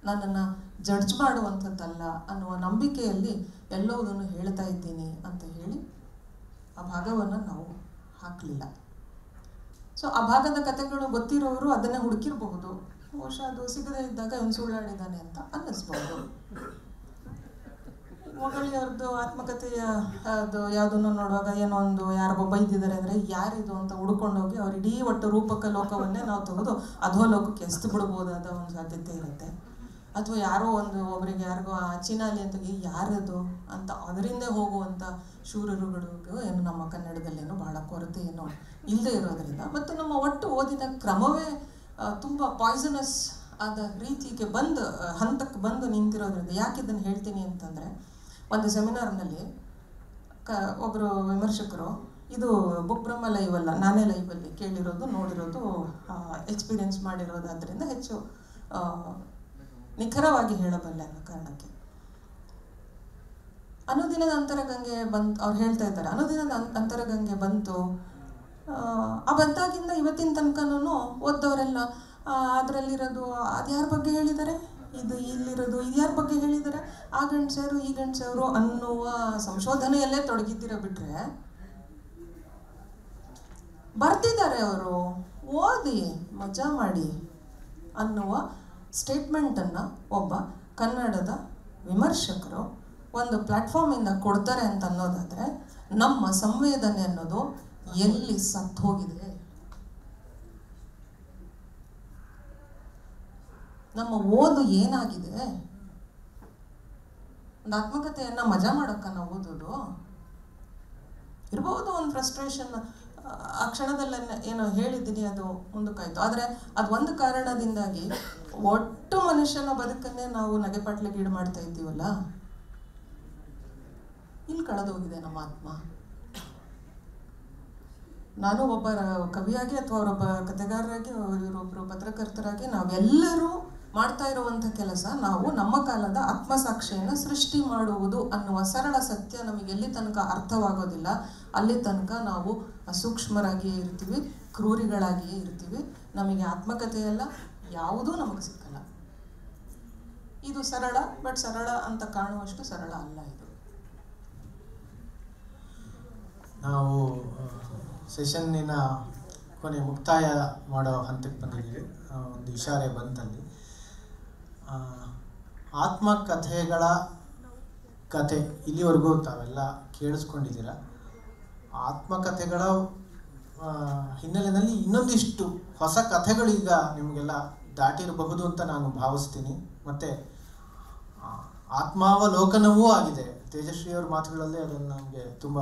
ನನ್ನನ್ನು ಜಡ್ಜ್ ಮಾಡುವಂಥದ್ದಲ್ಲ ಅನ್ನುವ ನಂಬಿಕೆಯಲ್ಲಿ ಎಲ್ಲವುದನ್ನು ಹೇಳ್ತಾ ಇದ್ದೀನಿ ಅಂತ ಹೇಳಿ ಆ ಭಾಗವನ್ನು ನಾವು ಹಾಕಲಿಲ್ಲ. ಸೊ ಆ ಭಾಗದ ಕಥೆಗಳು ಗೊತ್ತಿರೋರು ಅದನ್ನೇ ಹುಡುಕಿರಬಹುದು. ಬಹುಶಃ ಅದು ಸಿಗದೇ ಇದ್ದಾಗ ಇವನು ಸುಳ್ಳಾಡಿದ್ದಾನೆ ಅಂತ ಅನ್ನಿಸ್ಬೋದು. ಮೊಗಳಿಯವ್ರದ್ದು ಆತ್ಮಕಥೆಯ ಅದು ಯಾವುದನ್ನು ನೋಡುವಾಗ ಏನೋ ಒಂದು ಯಾರಿಗೋ ಬೈದಿದ್ದಾರೆ ಅಂದರೆ ಯಾರಿದು ಅಂತ ಹುಡ್ಕೊಂಡೋಗಿ ಅವ್ರು ಇಡೀ ಒಟ್ಟು ರೂಪಕ ಲೋಕವನ್ನೇ ನಾವು ತೆಗೆದು ಅಧೋಲೋಕಕ್ಕೆ ಎಸ್ತು ಬಿಡ್ಬೋದಾದ ಒಂದು ಸಾಧ್ಯತೆ ಇರುತ್ತೆ. ಅಥವಾ ಯಾರೋ ಒಬ್ಬರಿಗೆ ಯಾರಿಗೋ ಚಿನಾಲಿ ಅಂತ ಯಾರದು ಅಂತ ಅದರಿಂದ ಹೋಗುವಂಥ ಶೂರರುಗಳಿಗೂ ಏನು ನಮ್ಮ ಕನ್ನಡದಲ್ಲೇನೋ ಬಹಳ ಕೊರತೆ ಏನೋ ಇಲ್ಲದೆ ಇರೋದ್ರಿಂದ, ಮತ್ತು ನಮ್ಮ ಒಟ್ಟು ಓದಿನ ಕ್ರಮವೇ ತುಂಬ ಪಾಯ್ಸನಸ್ ಆದ ರೀತಿಗೆ ಹಂತಕ್ಕೆ ಬಂದು ನಿಂತಿರೋದ್ರಿಂದ. ಯಾಕೆ ಇದನ್ನು ಹೇಳ್ತೀನಿ ಅಂತಂದರೆ, ಒಂದು ಸೆಮಿನಾರ್ನಲ್ಲಿ ಒಬ್ಬರು ವಿಮರ್ಶಕರು, ಇದು ಬುಕ್ ಬ್ರಹ್ಮ ಲೈವ್ ಅಲ್ಲ, ನಾನೇ ಲೈವಲ್ಲಿ ಕೇಳಿರೋದು ನೋಡಿರೋದು ಎಕ್ಸ್ಪೀರಿಯನ್ಸ್ ಮಾಡಿರೋದಾದ್ರಿಂದ ಹೆಚ್ಚು ನಿಖರವಾಗಿ ಹೇಳಬಲ್ಲೆ ಅನ್ನೋ ಕಾರಣಕ್ಕೆ, ಅನುದಿನದ ಅಂತರಗಂಗೆ ಅವ್ರು ಹೇಳ್ತಾ ಇದ್ದಾರೆ, ಅನುದಿನದ ಅಂತರಗಂಗೆ ಬಂತು. ಆ ಬಂದಾಗಿಂದ ಇವತ್ತಿನ ತನಕನೂ ಓದ್ದವರೆಲ್ಲ ಅದರಲ್ಲಿರೋದು ಅದ್ಯಾರ ಬಗ್ಗೆ ಹೇಳಿದ್ದಾರೆ, ಇದು ಇಲ್ಲಿರೋದು ಇದ್ಯಾರ ಬಗ್ಗೆ ಹೇಳಿದ್ದಾರೆ, ಆ ಗಂಡಸರು ಈ ಗಂಡಸರು ಅನ್ನುವ ಸಂಶೋಧನೆಯಲ್ಲೇ ತೊಡಗಿದ್ದೀರ ಬಿಟ್ರೆ, ಬರ್ತಿದ್ದಾರೆ ಅವರು ಓದಿ ಮಜಾ ಮಾಡಿ ಅನ್ನುವ ಸ್ಟೇಟ್ಮೆಂಟನ್ನು ಒಬ್ಬ ಕನ್ನಡದ ವಿಮರ್ಶಕರು ಒಂದು ಪ್ಲ್ಯಾಟ್ಫಾರ್ಮಿಂದ ಕೊಡ್ತಾರೆ ಅಂತ ಅನ್ನೋದಾದರೆ, ನಮ್ಮ ಸಂವೇದನೆ ಅನ್ನೋದು ಎಲ್ಲಿ ಸತ್ತು ಹೋಗಿದೆ, ನಮ್ಮ ಓದು ಏನಾಗಿದೆ. ಒಂದು ಆತ್ಮಕಥೆಯನ್ನು ಮಜಾ ಮಾಡೋಕ್ಕ ನಾವು ಓದೋದು ಇರ್ಬೋದು, ಒಂದು ಫ್ರಸ್ಟ್ರೇಷನ್ ಆ ಕ್ಷಣದಲ್ಲೇ ಏನೋ ಹೇಳಿದ್ದೀನಿ ಅದು ಮುಂದಕ್ಕಾಯ್ತು. ಆದರೆ ಅದು ಒಂದು ಕಾರಣದಿಂದಾಗಿ ಒಟ್ಟು ಮನುಷ್ಯನ ಬದುಕನ್ನೇ ನಾವು ನಗೆಪಾಟ್ಲಿಗೀಡು ಮಾಡ್ತಾ ಇದ್ದೀವಲ್ಲ, ಇಲ್ಲಿ ಕಳೆದೋಗಿದೆ ನಮ್ಮ ಆತ್ಮ. ನಾನು ಒಬ್ಬ ಕವಿಯಾಗಿ ಅಥವಾ ಅವರೊಬ್ಬ ಕಥೆಗಾರರಾಗಿ, ಇವರೊಬ್ಬರು ಪತ್ರಕರ್ತರಾಗಿ ನಾವೆಲ್ಲರೂ ಮಾಡ್ತಾ ಇರುವಂಥ ಕೆಲಸ, ನಾವು ನಮ್ಮ ಕಾಲದ ಆತ್ಮಸಾಕ್ಷಿಯನ್ನು ಸೃಷ್ಟಿ ಮಾಡುವುದು ಅನ್ನುವ ಸರಳ ಸತ್ಯ ನಮಗೆ ಎಲ್ಲಿ ತನಕ ಅರ್ಥವಾಗೋದಿಲ್ಲ ಅಲ್ಲಿ ತನಕ ನಾವು ಅಸೂಕ್ಷ್ಮರಾಗಿಯೇ ಇರ್ತೀವಿ, ಕ್ರೂರಿಗಳಾಗಿಯೇ ಇರ್ತೀವಿ. ನಮಗೆ ಆತ್ಮಕಥೆಯೆಲ್ಲ ಯಾವುದೂ ನಮಗೆ ಸಿಕ್ಕಲ್ಲ. ಇದು ಸರಳ, ಬಟ್ ಸರಳ ಅಂತ ಕಾಣುವಷ್ಟು ಸರಳ ಅಲ್ಲ ಇದು. ನಾವು ಸೆಷನ್ನಿನ ಕೊನೆ ಮುಕ್ತಾಯ ಮಾಡೋ ಹಂತಕ್ಕೆ ಬಂದಿದ್ದೀವಿ. ಒಂದು ಇಶಾರೆ ಬಂತಲ್ಲಿ ಆತ್ಮಕಥೆಗಳ ಕತೆ ಇಲ್ಲಿವರೆಗೂ ತಾವೆಲ್ಲ ಕೇಳಿಸ್ಕೊಂಡಿದ್ದೀರ. ಆತ್ಮಕಥೆಗಳ ಹಿನ್ನೆಲೆಯಲ್ಲಿ ಇನ್ನೊಂದಿಷ್ಟು ಹೊಸ ಕಥೆಗಳು ಈಗ ನಿಮಗೆಲ್ಲ ದಾಟಿರಬಹುದು ಅಂತ ನಾನು ಭಾವಿಸ್ತೀನಿ. ಮತ್ತು ಆತ್ಮಾವಲೋಕನವೂ ಆಗಿದೆ. ತೇಜಶ್ರೀಯವರ ಮಾತುಗಳಲ್ಲಿ ಅದನ್ನು ನಮಗೆ ತುಂಬ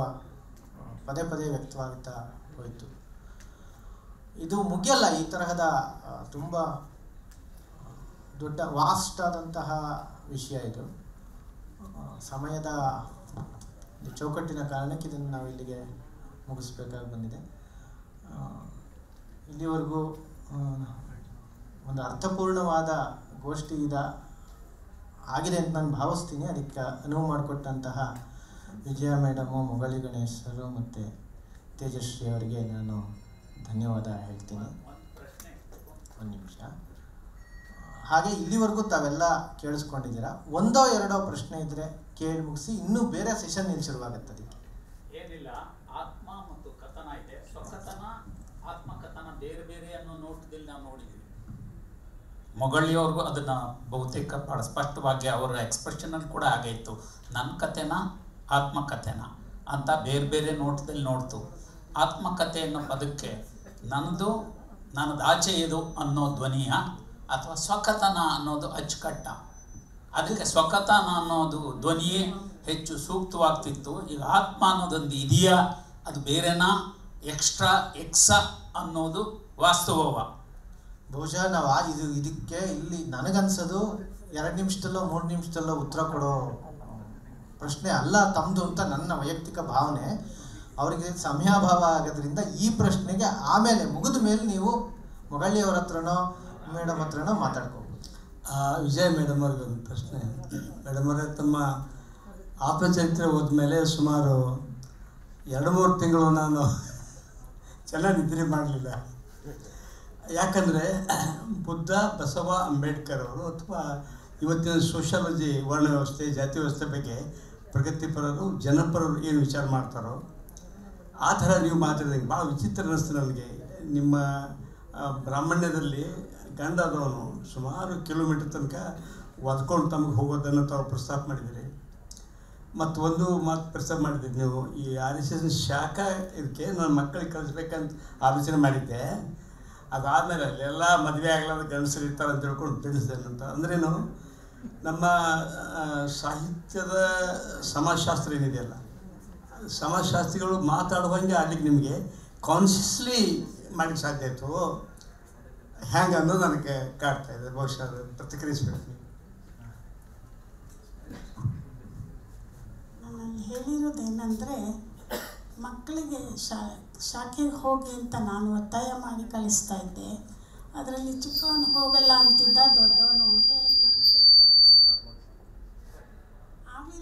ಪದೇ ಪದೇ ವ್ಯಕ್ತವಾಗ್ತಾ ಹೋಯಿತು. ಇದು ಮುಗಿಯಲ್ಲ, ಈ ತರಹದ ತುಂಬ ದೊಡ್ಡ ವಾಸ್ಟ್ ಆದಂತಹ ವಿಷಯ ಇದು. ಸಮಯದ ಚೌಕಟ್ಟಿನ ಕಾರಣಕ್ಕೆ ಇದನ್ನು ನಾವು ಇಲ್ಲಿಗೆ ಮುಗಿಸ್ಬೇಕಾಗಿ ಬಂದಿದೆ. ಇಲ್ಲಿವರೆಗೂ ಒಂದು ಅರ್ಥಪೂರ್ಣವಾದ ಗೋಷ್ಠಿ ಆಗಿದೆ ಅಂತ ನಾನು ಭಾವಿಸ್ತೀನಿ. ಅದಕ್ಕೆ ಅನುವು ಮಾಡಿಕೊಟ್ಟಂತಹ ವಿಜಯ ಮೇಡಮು, ಮೊಗಳಿ ಗಣೇಶ್ ಸರು ಮತ್ತು ತೇಜಶ್ರೀ ಅವರಿಗೆ ನಾನು ಧನ್ಯವಾದ ಹೇಳ್ತೀನಿ. ಒಂದು ನಿಮಿಷ. ಹಾಗೆ ಇಲ್ಲಿವರೆಗೂ ತಾವೆಲ್ಲ ಕೇಳಿಸ್ಕೊಂಡಿದ್ದೀರಾ. ಒಂದೋ ಎರಡೋ ಪ್ರಶ್ನೆ ಇದ್ದರೆ ಕೇಳಿ ಮುಗಿಸಿ, ಇನ್ನೂ ಬೇರೆ ಸೆಷನ್ ಇಲ್ಲಿ ಶುರುವಾಗುತ್ತೆ. ಅದಕ್ಕೆ ಏನಿಲ್ಲ, ಆತ್ಮ ಮತ್ತು ಕಥನ ಇದೆ. ಸ್ವಕಥನ ಆತ್ಮಕಥನ ಬೇರೆ ಬೇರೆ ಅನ್ನೋ ನೋಟದಲ್ಲಿ ನಾವು ನೋಡಿದ್ದೀವಿ. ಮೊಗಳಿಯವ್ರಿಗೂ ಅದನ್ನು ಬಹುತೇಕ ಭಾಳ ಸ್ಪಷ್ಟವಾಗಿ ಅವರ ಎಕ್ಸ್ಪ್ರೆಷನಲ್ಲಿ ಕೂಡ ಆಗೈತು. ನನ್ನ ಕಥೆನ ಆತ್ಮಕಥೆನ ಅಂತ ಬೇರೆ ಬೇರೆ ನೋಟದಲ್ಲಿ ನೋಡ್ತು. ಆತ್ಮಕಥೆ ಅನ್ನೋ ಪದಕ್ಕೆ ನನ್ನದು ಆಚೆ ಇದು ಅನ್ನೋ ಧ್ವನಿಯ ಅಥವಾ ಸ್ವಕಥನ ಅನ್ನೋದು ಅಚ್ಚುಕಟ್ಟ. ಅದಕ್ಕೆ ಸ್ವಕಥನ ಅನ್ನೋದು ಧ್ವನಿಯೇ ಹೆಚ್ಚು ಸೂಕ್ತವಾಗ್ತಿತ್ತು. ಈಗ ಆತ್ಮ ಅನ್ನೋದೊಂದು ಇದೆಯಾ, ಅದು ಬೇರೆನಾ, ಎಕ್ಸ್ಟ್ರಾ ಎಕ್ಸ ಅನ್ನೋದು ವಾಸ್ತವವ. ಬಹುಶಃ ನಾವು ಇದಕ್ಕೆ ಇಲ್ಲಿ ನನಗನ್ಸೋದು 2 ನಿಮಿಷದಲ್ಲೋ 3 ನಿಮಿಷದಲ್ಲೋ ಉತ್ತರ ಕೊಡೋ ಪ್ರಶ್ನೆ ಅಲ್ಲ ತಮ್ಮದು ಅಂತ ನನ್ನ ವೈಯಕ್ತಿಕ ಭಾವನೆ. ಅವರಿಗೆ ಸಮಯಾಭಾವ ಆಗೋದ್ರಿಂದ ಈ ಪ್ರಶ್ನೆಗೆ ಆಮೇಲೆ ಮುಗಿದ ಮೇಲೆ ನೀವು ಮೊಗಳಿಯವರ ಹತ್ರನೋ ಮೇಡಮ್ ಹತ್ರನೋ ಮಾತಾಡ್ಕೋಬೋದು. ವಿಜಯ್ ಮೇಡಮ್ ಅವ್ರಿಗೆ ಒಂದು ಪ್ರಶ್ನೆ. ಮೇಡಮ್ ಅವರೇ, ತಮ್ಮ ಆತ್ಮಚರಿತ್ರೆ ಹೋದ್ಮೇಲೆ ಸುಮಾರು 2-3 ತಿಂಗಳು ನಾನು ಚೆನ್ನಾಗಿ ನಿದ್ರೆ ಮಾಡಲಿಲ್ಲ. ಯಾಕಂದರೆ ಬುದ್ಧ, ಬಸವ, ಅಂಬೇಡ್ಕರ್ ಅವರು ಅಥವಾ ಇವತ್ತಿನ ಸೋಷಾಲಜಿ, ವರ್ಣ ವ್ಯವಸ್ಥೆ, ಜಾತಿ ವ್ಯವಸ್ಥೆ ಬಗ್ಗೆ ಪ್ರಗತಿಪರರು, ಜನಪರರು ಏನು ವಿಚಾರ ಮಾಡ್ತಾರೋ ಆ ಥರ ನೀವು ಮಾತಾಡಿದಂಗೆ ಭಾಳ ವಿಚಿತ್ರ ಅನ್ನಿಸ್ತು ನನಗೆ. ನಿಮ್ಮ ಬ್ರಾಹ್ಮಣ್ಯದಲ್ಲಿ ಗಂಡಾದವನು ಸುಮಾರು ಕಿಲೋಮೀಟರ್ ತನಕ ಒದ್ಕೊಂಡು ತಮಗೆ ಹೋಗೋದನ್ನು ತಾವು ಪ್ರಸ್ತಾಪ ಮಾಡಿದ್ದೀರಿ. ಮತ್ತು ಒಂದು ಮಾತು ಪ್ರಸ್ತಾಪ ಮಾಡಿದ್ದೀರಿ ನೀವು, ಈ RSS ಶಾಖ ಇದಕ್ಕೆ ನನ್ನ ಮಕ್ಕಳಿಗೆ ಕಳಿಸ್ಬೇಕಂತ ಆಲೋಚನೆ ಮಾಡಿದ್ದೆ. ಅದಾದಮೇಲೆ ಅಲ್ಲೆಲ್ಲ ಮದುವೆ ಆಗಲಾದ ಗಂಡಸರು ಇರ್ತಾರೆ ಅಂತ ತಿಳ್ಕೊಂಡು ಬಿಡಿಸಿದೆನಂತ. ಅಂದ್ರೇನು, ನಮ್ಮ ಸಾಹಿತ್ಯದ ಸಮಾಜಶಾಸ್ತ್ರ ಏನಿದೆಯಲ್ಲ, ಸಮಾಜಶಾಸ್ತ್ರಿಗಳು ಮಾತಾಡುವಂಗೆ ಆಗ್ಲಿಕ್ಕೆ ನಿಮಗೆ ಕಾನ್ಷಿಯಸ್ಲಿ ಮಾಡಲಿಕ್ಕೆ ಸಾಧ್ಯ ಆಯಿತು ಹ್ಯಾಂಗೆ ಅನ್ನೋದು ನನಗೆ ಕಾಡ್ತಾ ಇದೆ. ಬಹುಶಃ ಪ್ರತಿಕ್ರಿಯಿಸ್ಬೇಕು. ನಾನು ಹೇಳಿರೋದೇನೆಂದರೆ, ಮಕ್ಕಳಿಗೆ ಶಾಖೆಗೆ ಹೋಗಿ ಅಂತ ನಾನು ಒತ್ತಾಯ ಮಾಡಿ ಕಳಿಸ್ತಾ ಇದ್ದೆ. ಅದರಲ್ಲಿ ಚಿಕ್ಕವನು ಹೋಗಲ್ಲ ಅಂತಿದ್ದ, ದೊಡ್ಡವನು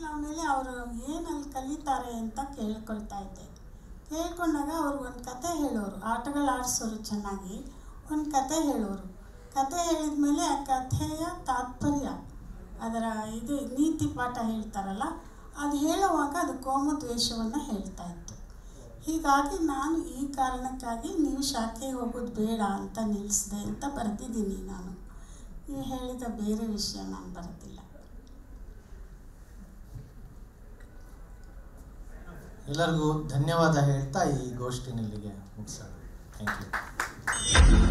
ಆಮೇಲೆ ಅವರು ಏನಲ್ಲಿ ಕಲಿತಾರೆ ಅಂತ ಕೇಳ್ಕೊಳ್ತಾ ಇದ್ದೆ. ಕೇಳ್ಕೊಂಡಾಗ ಅವ್ರಿಗೊಂದು ಕತೆ ಹೇಳೋರು, ಆಟಗಳು ಆಡಿಸೋರು, ಚೆನ್ನಾಗಿ ಒಂದು ಕತೆ ಹೇಳೋರು. ಕತೆ ಹೇಳಿದ ಮೇಲೆ ಆ ಕಥೆಯ ತಾತ್ಪರ್ಯ, ಅದರ ನೀತಿ ಪಾಠ ಹೇಳ್ತಾರಲ್ಲ, ಅದು ಹೇಳುವಾಗ ಅದು ಕೋಮದ್ವೇಷವನ್ನು ಹೇಳ್ತಾ ಇತ್ತು. ಹೀಗಾಗಿ ನಾನು ಈ ಕಾರಣಕ್ಕಾಗಿ ನೀವು ಶಾಖೆಗೆ ಹೋಗೋದು ಬೇಡ ಅಂತ ನಿಲ್ಲಿಸಿದೆ ಅಂತ ಬರೆದಿದ್ದೀನಿ. ನಾನು ನೀವು ಹೇಳಿದ ಬೇರೆ ವಿಷಯ ನಾನು ಬರೆದಿಲ್ಲ. ಎಲ್ಲರಿಗೂ ಧನ್ಯವಾದ ಹೇಳ್ತಾ ಈ ಗೋಷ್ಠಿನಲ್ಲಿಗೆ ಮುಗಿಸೋಣ. Thank you.